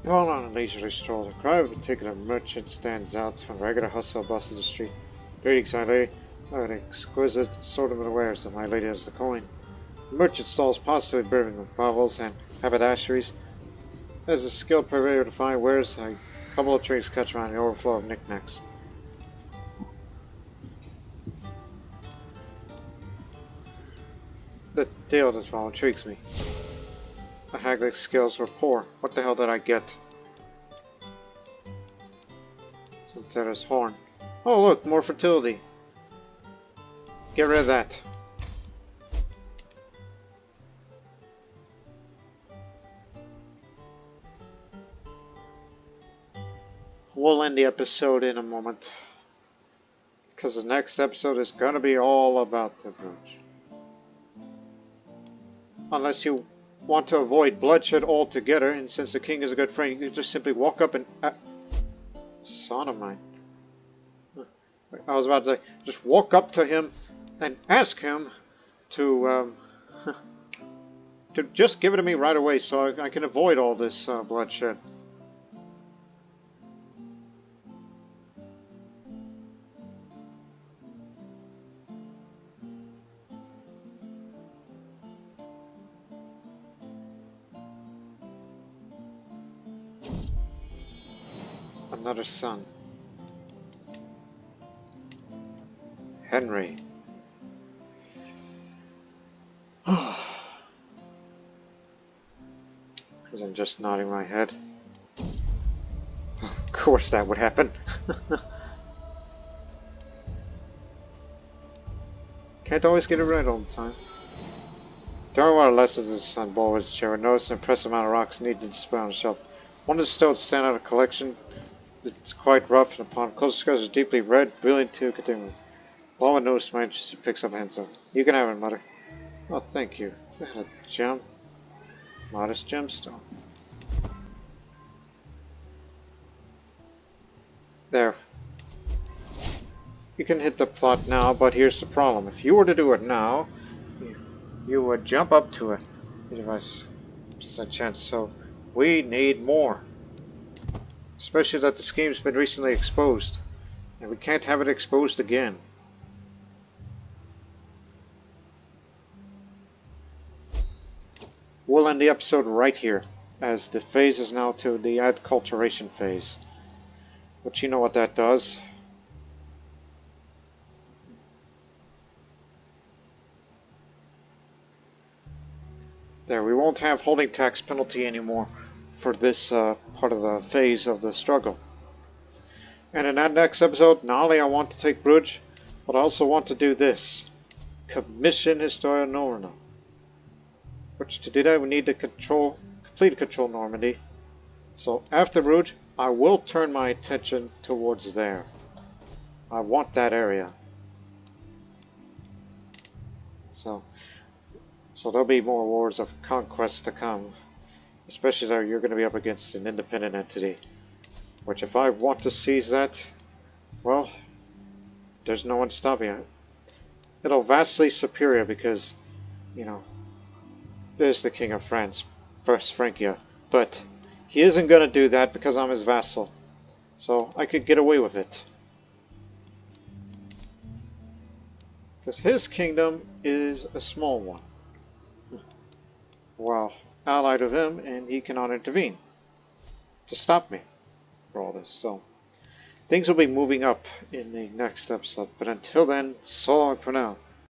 You're all on a leisurely stroll. The cry of a particular merchant stands out from the regular hustle and bustle of the street. Greetings, my lady. What an exquisite assortment of wares that my lady has the coin. The merchant stalls positively brimming with baubles and haberdasheries. As a skilled purveyor to find wares, a couple of tricks catch around the overflow of knickknacks. The deal this fall intrigues me. The haggling skills were poor. What the hell did I get? Santeras horn. Oh look, more fertility. Get rid of that. We'll end the episode in a moment. Because the next episode is going to be all about the Brugge. Unless you want to avoid bloodshed altogether, and since the king is a good friend, you can just simply walk up and... son of mine. I was about to say, just walk up to him and ask him to, to just give it to me right away so I can avoid all this bloodshed. Another son. Henry. Because I'm just nodding my head. Of course that would happen. Can't always get it right all the time. During one of the lessons his son bore his chair, noticed an impressive amount of rocks needed to display on the shelf. One of the stones stand out of the collection. It's quite rough, and upon closer scars is deeply red, brilliant too, continuing. While I noticed my interest, he picks up a handsaw. You can have it, mother. Oh, thank you. Is that a gem? Modest gemstone. There. You can hit the plot now, but here's the problem. If you were to do it now, you would jump up to it. Give us a chance, so we need more. Especially that the scheme's been recently exposed. And we can't have it exposed again. We'll end the episode right here, as the phase is now to the adculturation phase. But you know what that does. There, we won't have holding tax penalty anymore for this part of the phase of the struggle. And in that next episode, not only I want to take Brugge, but I also want to do this. Commission Historia Normandy. Which to do that we need to complete control Normandy. So after Brugge, I will turn my attention towards there. I want that area. So there'll be more wars of conquest to come. Especially there you're going to be up against an independent entity. Which if I want to seize that, well, there's no one stopping it. It'll vastly superior because, you know, there's the King of France, First Francia. But he isn't going to do that because I'm his vassal. So I could get away with it. Because his kingdom is a small one. Well, allied with him, and he cannot intervene to stop me for all this. So things will be moving up in the next episode. But until then, so long for now.